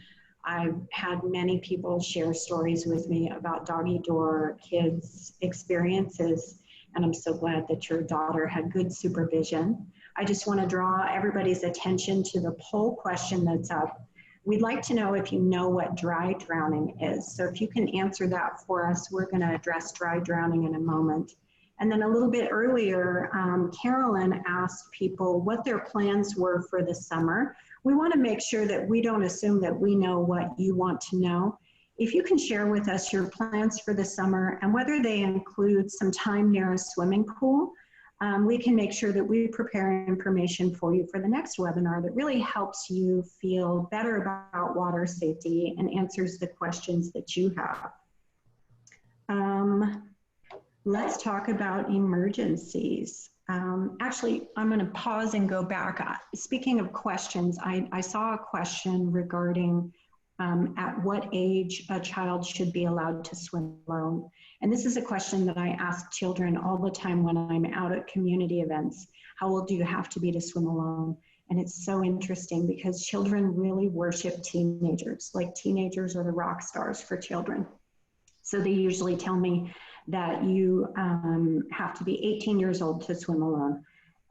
I've had many people share stories with me about doggy door kids' experiences, and I'm so glad that your daughter had good supervision. I just want to draw everybody's attention to the poll question that's up. We'd like to know if you know what dry drowning is. So if you can answer that for us, we're going to address dry drowning in a moment. And then a little bit earlier, Carolyn asked people what their plans were for the summer. We want to make sure that we don't assume that we know what you want to know. If you can share with us your plans for the summer and whether they include some time near a swimming pool, we can make sure that we prepare information for you for the next webinar that really helps you feel better about water safety and answers the questions that you have. Let's talk about emergencies. Actually, I'm going to pause and go back. Speaking of questions, I saw a question regarding at what age a child should be allowed to swim alone. And this is a question that I ask children all the time when I'm out at community events. How old do you have to be to swim alone? And it's so interesting because children really worship teenagers. Like, teenagers are the rock stars for children. So they usually tell me that you have to be 18 years old to swim alone.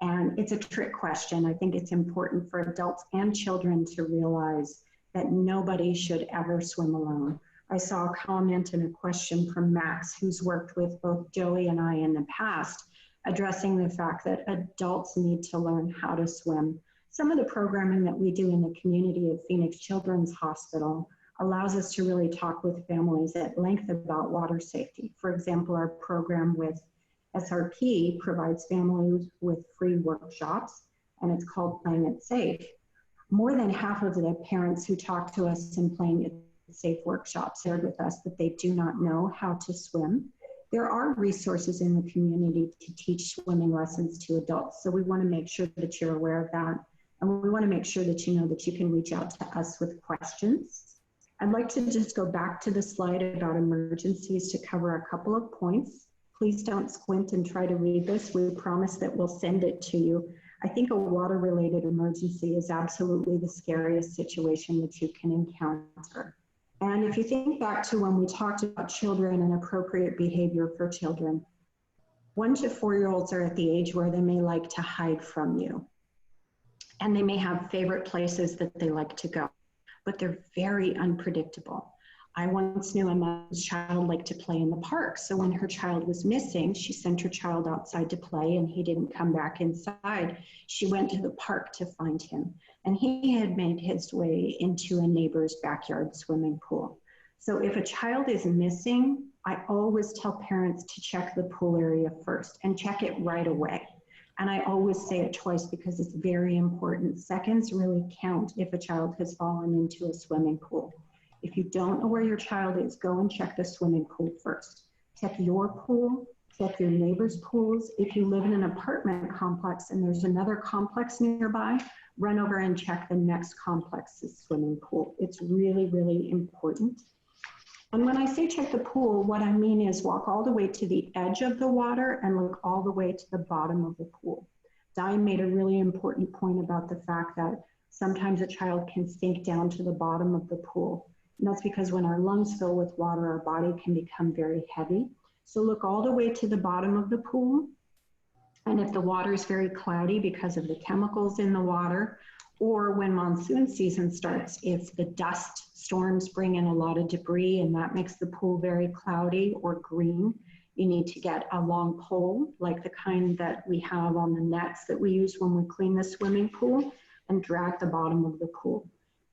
And it's a trick question. I think it's important for adults and children to realize that nobody should ever swim alone. I saw a comment and a question from Max, who's worked with both Joey and I in the past, addressing the fact that adults need to learn how to swim. Some of the programming that we do in the community at Phoenix Children's Hospital allows us to really talk with families at length about water safety. For example, our program with SRP provides families with free workshops, and it's called Playing It Safe. More than half of the parents who talk to us in Playing It Safe workshops shared with us that they do not know how to swim. There are resources in the community to teach swimming lessons to adults, so we want to make sure that you're aware of that, and we want to make sure that you know that you can reach out to us with questions. I'd like to just go back to the slide about emergencies to cover a couple of points. Please don't squint and try to read this. We promise that we'll send it to you. I think a water-related emergency is absolutely the scariest situation that you can encounter. And if you think back to when we talked about children and appropriate behavior for children, 1 to 4-year-olds are at the age where they may like to hide from you. And they may have favorite places that they like to go, but they're very unpredictable. I once knew a mother's child liked to play in the park. So when her child was missing, she sent her child outside to play and he didn't come back inside. She went to the park to find him, and he had made his way into a neighbor's backyard swimming pool. So if a child is missing, I always tell parents to check the pool area first and check it right away. And I always say it twice because it's very important. Seconds really count if a child has fallen into a swimming pool. If you don't know where your child is, go and check the swimming pool first. Check your pool, check your neighbor's pools. If you live in an apartment complex and there's another complex nearby, run over and check the next complex's swimming pool. It's really, really important. And when I say check the pool, what I mean is walk all the way to the edge of the water and look all the way to the bottom of the pool. Di made a really important point about the fact that sometimes a child can sink down to the bottom of the pool. And that's because when our lungs fill with water, our body can become very heavy. So look all the way to the bottom of the pool And if the water is very cloudy because of the chemicals in the water, or when monsoon season starts, if the dust storms bring in a lot of debris and that makes the pool very cloudy or green, you need to get a long pole, like the kind that we have on the nets that we use when we clean the swimming pool, and drag the bottom of the pool.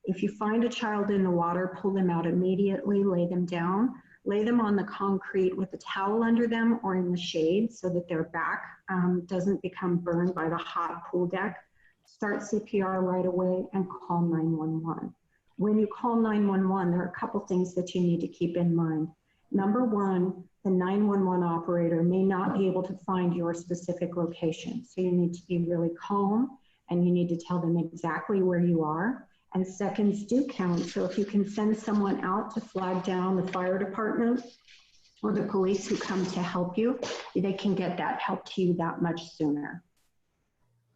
If you find a child in the water, pull them out immediately, lay them down, lay them on the concrete with a towel under them or in the shade so that their back doesn't become burned by the hot pool deck. Start CPR right away and call 911. When you call 911, there are a couple things that you need to keep in mind. Number one, the 911 operator may not be able to find your specific location. So you need to be really calm and you need to tell them exactly where you are. And seconds do count. So if you can send someone out to flag down the fire department or the police who come to help you, they can get that help to you that much sooner.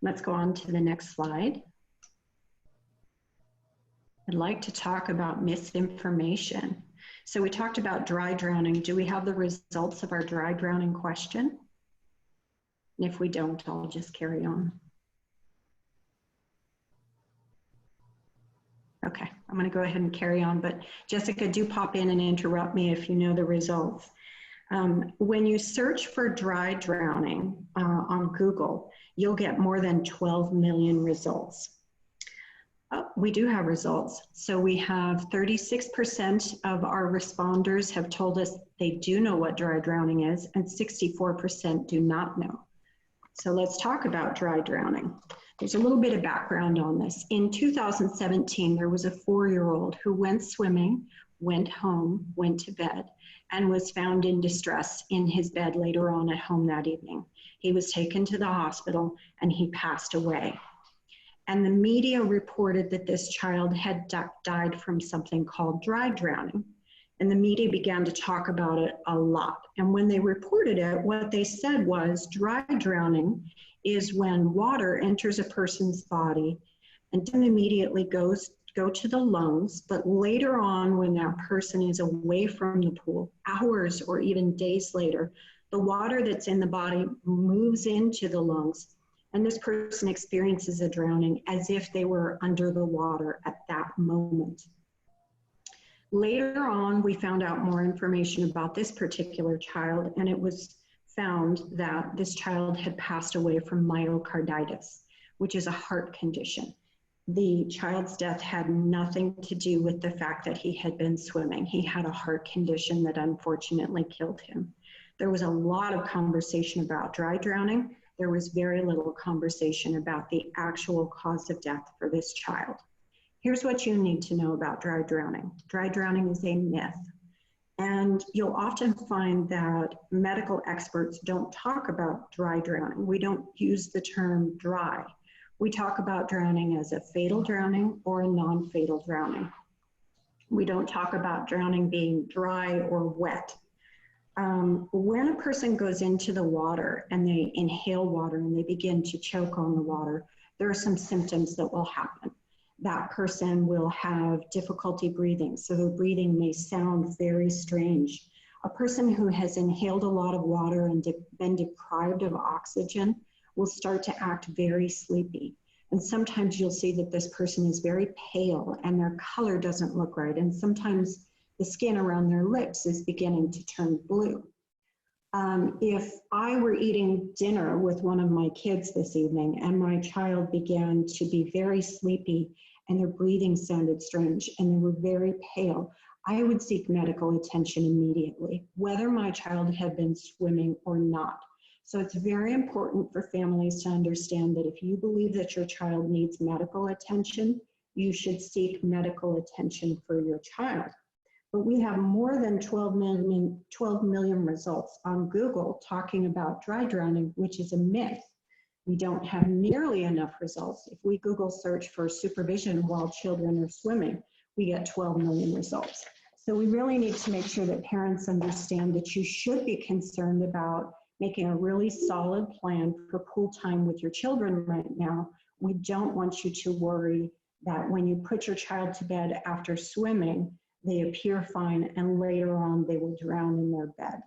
Let's go on to the next slide. I'd like to talk about misinformation. So we talked about dry drowning. Do we have the results of our dry drowning question? And if we don't, I'll just carry on. Okay, I'm going to go ahead and carry on, but Jessica, do pop in and interrupt me if you know the results. When you search for dry drowning on Google, you'll get more than 12 million results. We do have results. So we have 36% of our responders have told us they do know what dry drowning is, and 64% do not know. So let's talk about dry drowning. There's a little bit of background on this. In 2017, there was a 4-year-old who went swimming, went home, went to bed, and was found in distress in his bed later on at home that evening. He was taken to the hospital and he passed away. And the media reported that this child had died from something called dry drowning. And the media began to talk about it a lot. And when they reported it, what they said was dry drowning is when water enters a person's body and then immediately go to the lungs, but later on when that person is away from the pool, hours or even days later, the water that's in the body moves into the lungs, and this person experiences a drowning as if they were under the water at that moment. Later on, we found out more information about this particular child, and it was found that this child had passed away from myocarditis, which is a heart condition. The child's death had nothing to do with the fact that he had been swimming. He had a heart condition that unfortunately killed him. There was a lot of conversation about dry drowning. There was very little conversation about the actual cause of death for this child. Here's what you need to know about dry drowning. Dry drowning is a myth. And you'll often find that medical experts don't talk about dry drowning. We don't use the term dry. We talk about drowning as a fatal drowning or a non-fatal drowning. We don't talk about drowning being dry or wet. When a person goes into the water and they inhale water and they begin to choke on the water, there are some symptoms that will happen. That person will have difficulty breathing, so their breathing may sound very strange. A person who has inhaled a lot of water and been deprived of oxygen will start to act very sleepy. And sometimes you'll see that this person is very pale and their color doesn't look right. And sometimes the skin around their lips is beginning to turn blue. If I were eating dinner with one of my kids this evening and my child began to be very sleepy and their breathing sounded strange and they were very pale, I would seek medical attention immediately, whether my child had been swimming or not. So it's very important for families to understand that if you believe that your child needs medical attention, you should seek medical attention for your child. But we have more than 12 million results on Google talking about dry drowning, which is a myth. We don't have nearly enough results. If we Google search for supervision while children are swimming, we get 12 million results. So we really need to make sure that parents understand that you should be concerned about making a really solid plan for pool time with your children right now. We don't want you to worry that when you put your child to bed after swimming, they appear fine and later on they will drown in their bed.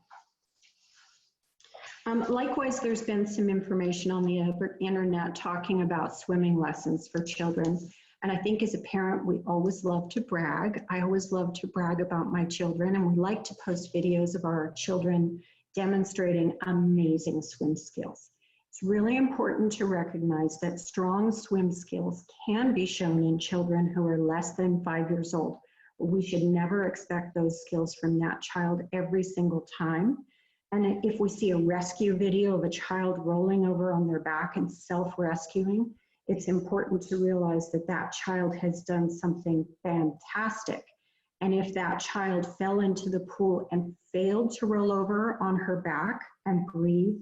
Likewise, there's been some information on the internet talking about swimming lessons for children. And I think as a parent, we always love to brag. I always love to brag about my children, and we like to post videos of our children demonstrating amazing swim skills. It's really important to recognize that strong swim skills can be shown in children who are less than 5 years old. We should never expect those skills from that child every single time. And if we see a rescue video of a child rolling over on their back and self-rescuing, it's important to realize that that child has done something fantastic. And if that child fell into the pool and failed to roll over on her back and breathe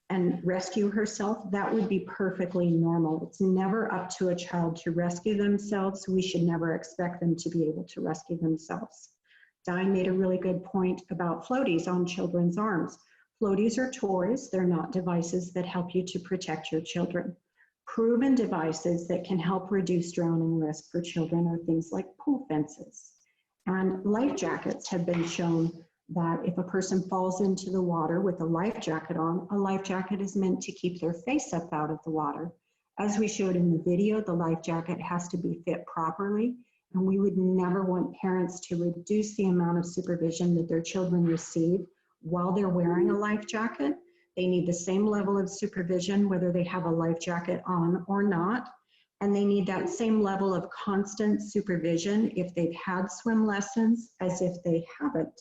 and rescue herself, that would be perfectly normal. It's never up to a child to rescue themselves. We should never expect them to be able to rescue themselves. Di made a really good point about floaties on children's arms. Floaties are toys. They're not devices that help you to protect your children. Proven devices that can help reduce drowning risk for children are things like pool fences. And life jackets have been shown that if a person falls into the water with a life jacket on, a life jacket is meant to keep their face up out of the water. As we showed in the video, the life jacket has to be fit properly, and we would never want parents to reduce the amount of supervision that their children receive while they're wearing a life jacket. They need the same level of supervision whether they have a life jacket on or not, and they need that same level of constant supervision if they've had swim lessons as if they haven't.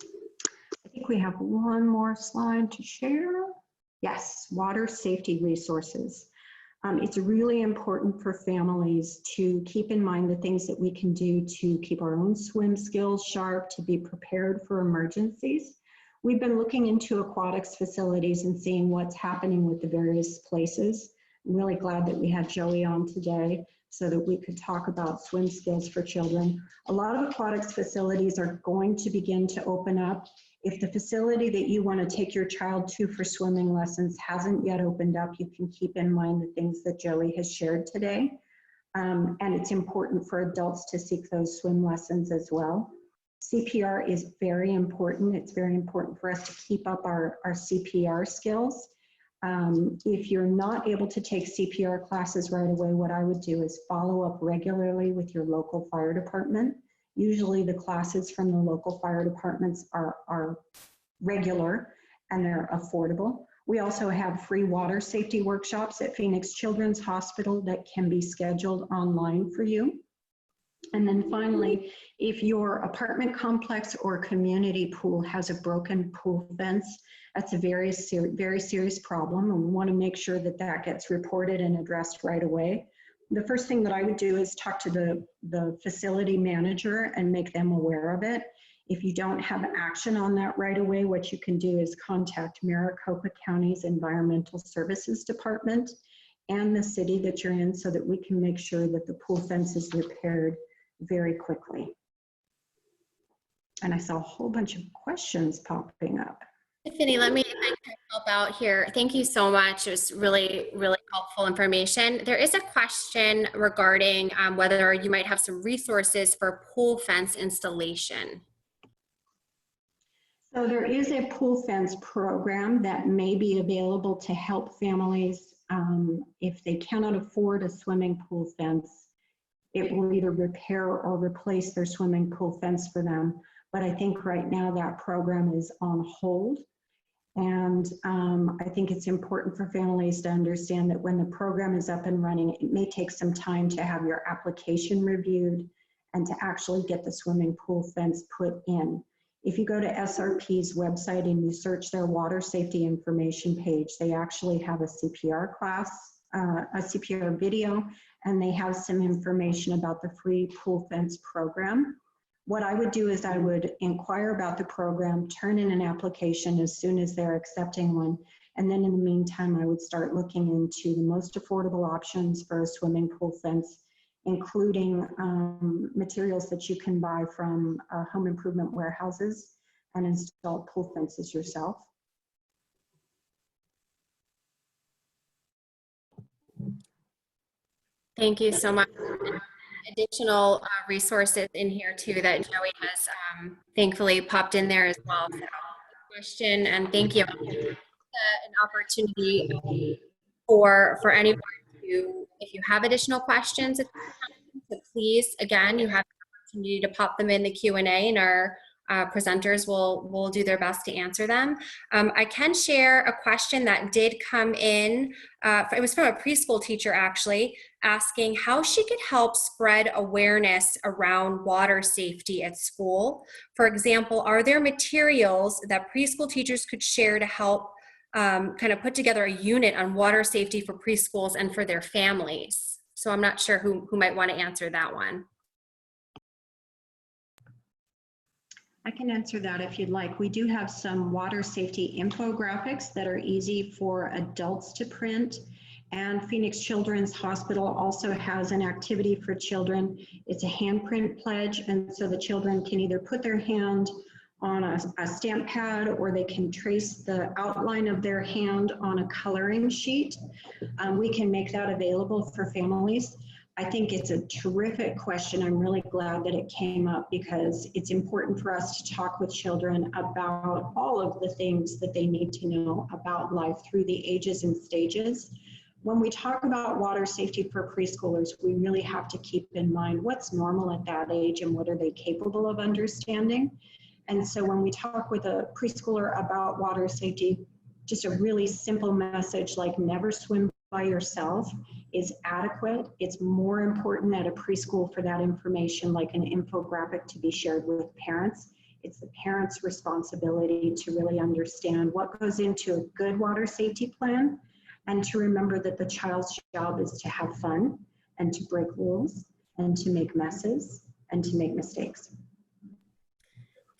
I think we have one more slide to share. Yes, water safety resources. It's really important for families to keep in mind the things that we can do to keep our own swim skills sharp, to be prepared for emergencies. We've been looking into aquatics facilities and seeing what's happening with the various places. I'm really glad that we had Joey on today so that we could talk about swim skills for children. A lot of aquatics facilities are going to begin to open up. If the facility that you want to take your child to for swimming lessons hasn't yet opened up, you can keep in mind the things that Joey has shared today. And it's important for adults to seek those swim lessons as well. CPR is very important. It's very important for us to keep up our CPR skills. If you're not able to take CPR classes right away, what I would do is follow up regularly with your local fire department. Usually the classes from the local fire departments are regular and they're affordable. We also have free water safety workshops at Phoenix Children's Hospital that can be scheduled online for you. And then finally, if your apartment complex or community pool has a broken pool fence, that's a very serious problem, and we want to make sure that that gets reported and addressed right away. The first thing that I would do is talk to the facility manager and make them aware of it. If you don't have action on that right away, what you can do is contact Maricopa County's Environmental Services Department and the city that you're in so that we can make sure that the pool fence is repaired very quickly. And I saw a whole bunch of questions popping up. Tiffany, let me help out here. Thank you so much. It was really, really helpful information. There is a question regarding whether you might have some resources for pool fence installation. So there is a pool fence program that may be available to help families if they cannot afford a swimming pool fence. It will either repair or replace their swimming pool fence for them. But I think right now that program is on hold. And I think it's important for families to understand that when the program is up and running, it may take some time to have your application reviewed and to actually get the swimming pool fence put in. If you go to SRP's website and you search their water safety information page, they actually have a CPR class, a CPR video, and they have some information about the free pool fence program. What I would do is I would inquire about the program, turn in an application as soon as they're accepting one, and then in the meantime, I would start looking into the most affordable options for a swimming pool fence, including materials that you can buy from home improvement warehouses and install pool fences yourself. Thank you so much. Additional resources in here too that Joey has thankfully popped in there as well. So question, and thank you. An opportunity for anyone to, if you have additional questions at this time, so please, again, you have the opportunity to pop them in the Q&A, and our presenters will do their best to answer them. I can share a question that did come in. It was from a preschool teacher, actually, asking how she could help spread awareness around water safety at school. For example, are there materials that preschool teachers could share to help kind of put together a unit on water safety for preschools and for their families? So I'm not sure who might want to answer that one. I can answer that if you'd like. We do have some water safety infographics that are easy for adults to print. And Phoenix Children's Hospital also has an activity for children. It's a handprint pledge, and so the children can either put their hand on a stamp pad, or they can trace the outline of their hand on a coloring sheet. We can make that available for families. I think it's a terrific question. I'm really glad that it came up, because it's important for us to talk with children about all of the things that they need to know about life through the ages and stages. When we talk about water safety for preschoolers, we really have to keep in mind what's normal at that age and what are they capable of understanding. And so when we talk with a preschooler about water safety, just a really simple message like never swim by yourself is adequate. It's more important at a preschool for that information, like an infographic, to be shared with parents. It's the parents' responsibility to really understand what goes into a good water safety plan, and to remember that the child's job is to have fun and to break rules and to make messes and to make mistakes.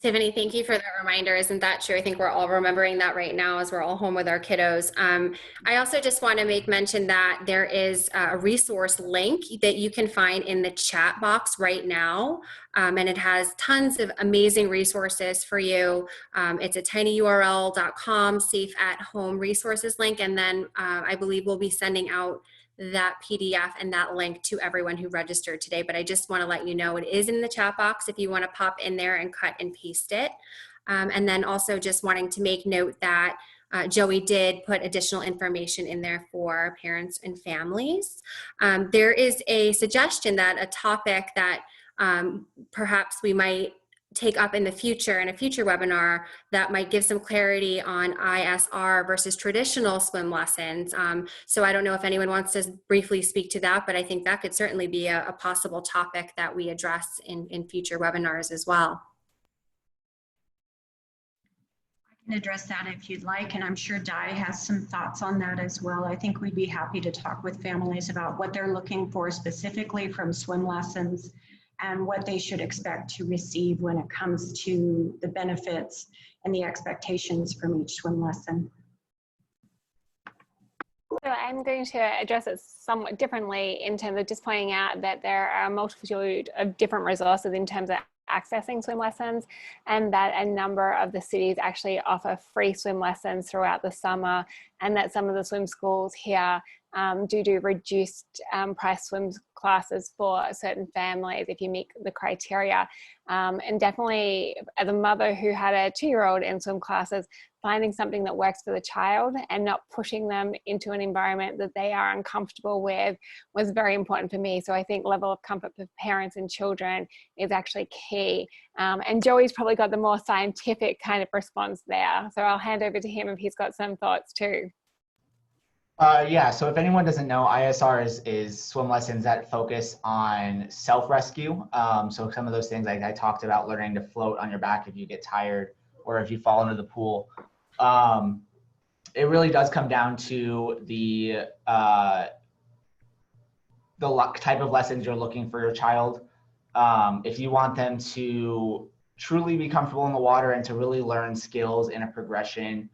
Tiffany, thank you for that reminder. Isn't that true? I think we're all remembering that right now as we're all home with our kiddos. I also just want to make mention that there is a resource link that you can find in the chat box right now. And it has tons of amazing resources for you. It's a tinyurl.com safe at home resources link. And then I believe we'll be sending out that PDF and that link to everyone who registered today. But I just want to let you know it is in the chat box if you want to pop in there and cut and paste it. And then also just wanting to make note that Joey did put additional information in there for parents and families. There is a suggestion that a topic that perhaps we might take up in the future, in a future webinar, that might give some clarity on ISR versus traditional swim lessons. So I don't know if anyone wants to briefly speak to that, but I think that could certainly be a possible topic that we address in future webinars as well. I can address that if you'd like, and I'm sure Di has some thoughts on that as well. I think we'd be happy to talk with families about what they're looking for specifically from swim lessons, and what they should expect to receive when it comes to the benefits and the expectations from each swim lesson. So I'm going to address it somewhat differently in terms of just pointing out that there are a multitude of different resources in terms of accessing swim lessons, and that a number of the cities actually offer free swim lessons throughout the summer, and that some of the swim schools here do reduced price swim classes for certain families if you meet the criteria. And definitely, as a mother who had a 2-year-old in swim classes, finding something that works for the child and not pushing them into an environment that they are uncomfortable with was very important for me. So I think level of comfort for parents and children is actually key. And Joey's probably got the more scientific kind of response there. So I'll hand over to him if he's got some thoughts too. Yeah, so if anyone doesn't know, ISR is swim lessons that focus on self-rescue. So some of those things like I talked about, learning to float on your back if you get tired or if you fall into the pool. It really does come down to the type of lessons you're looking for your child. If you want them to truly be comfortable in the water and to really learn skills in a progression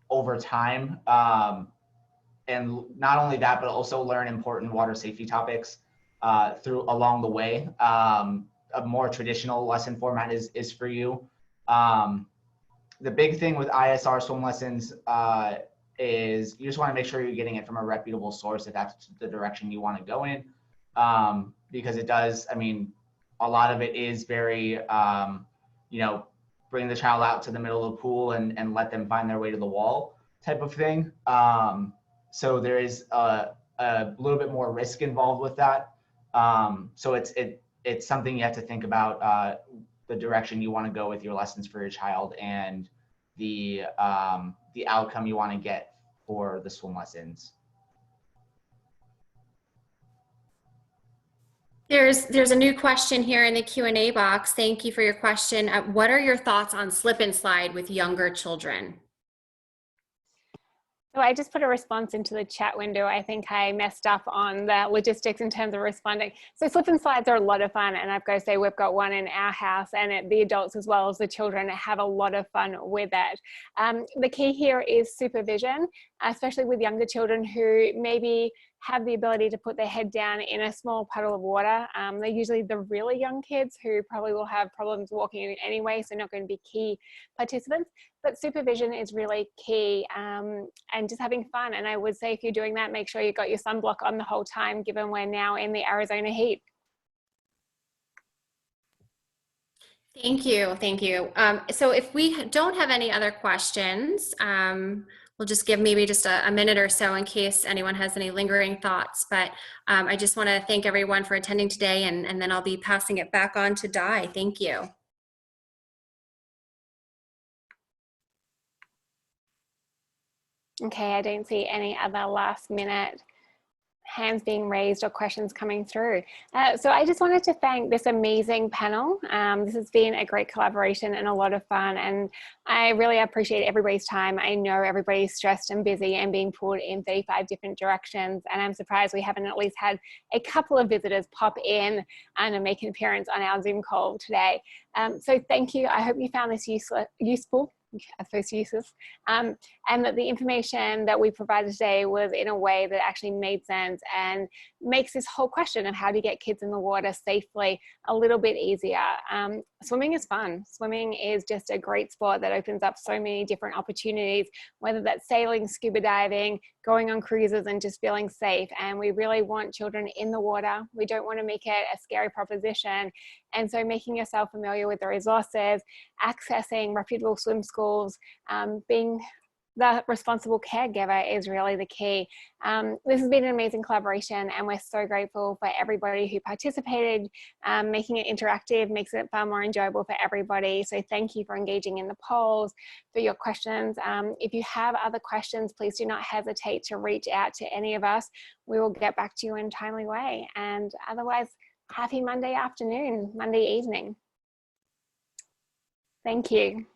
over time, and not only that, but also learn important water safety topics along the way. A more traditional lesson format is for you. The big thing with ISR swim lessons is you just want to make sure you're getting it from a reputable source if that's the direction you want to go in, because it does, I mean, a lot of it is very, bring the child out to the middle of the pool and let them find their way to the wall type of thing. So there is a little bit more risk involved with that. So it's something you have to think about, the direction you want to go with your lessons for your child and the outcome you want to get for the swim lessons. There's a new question here in the Q&A box. Thank you for your question. What are your thoughts on slip and slide with younger children? So I just put a response into the chat window. I think I messed up on the logistics in terms of responding. So slip and slides are a lot of fun, and I've got to say we've got one in our house, and the adults as well as the children have a lot of fun with it. The key here is supervision, especially with younger children who maybe have the ability to put their head down in a small puddle of water. They're usually the really young kids who probably will have problems walking in anyway, so not going to be key participants. But supervision is really key, and just having fun. And I would say if you're doing that, make sure you got your sunblock on the whole time, given we're now in the Arizona heat. Thank you. Thank you. So if we don't have any other questions, we'll just give maybe just a minute or so in case anyone has any lingering thoughts. But I just want to thank everyone for attending today, and then I'll be passing it back on to Di. Thank you. Okay, I don't see any other last minute hands being raised or questions coming through. So I just wanted to thank this amazing panel. This has been a great collaboration and a lot of fun, and I really appreciate everybody's time. I know everybody's stressed and busy and being pulled in 35 different directions, and I'm surprised we haven't at least had a couple of visitors pop in and make an appearance on our Zoom call today. So thank you. I hope you found this useful. First uses, and that the information that we provided today was in a way that actually made sense and makes this whole question of how to get kids in the water safely a little bit easier. Swimming is fun. Swimming is just a great sport that opens up so many different opportunities, whether that's sailing, scuba diving, going on cruises, and just feeling safe. And we really want children in the water. We don't want to make it a scary proposition. And so making yourself familiar with the resources, accessing reputable swim schools, being the responsible caregiver is really the key. This has been an amazing collaboration, and we're so grateful for everybody who participated. Making it interactive makes it far more enjoyable for everybody. So thank you for engaging in the polls, for your questions. If you have other questions, please do not hesitate to reach out to any of us. We will get back to you in a timely way. And otherwise, happy Monday afternoon, Monday evening. Thank you.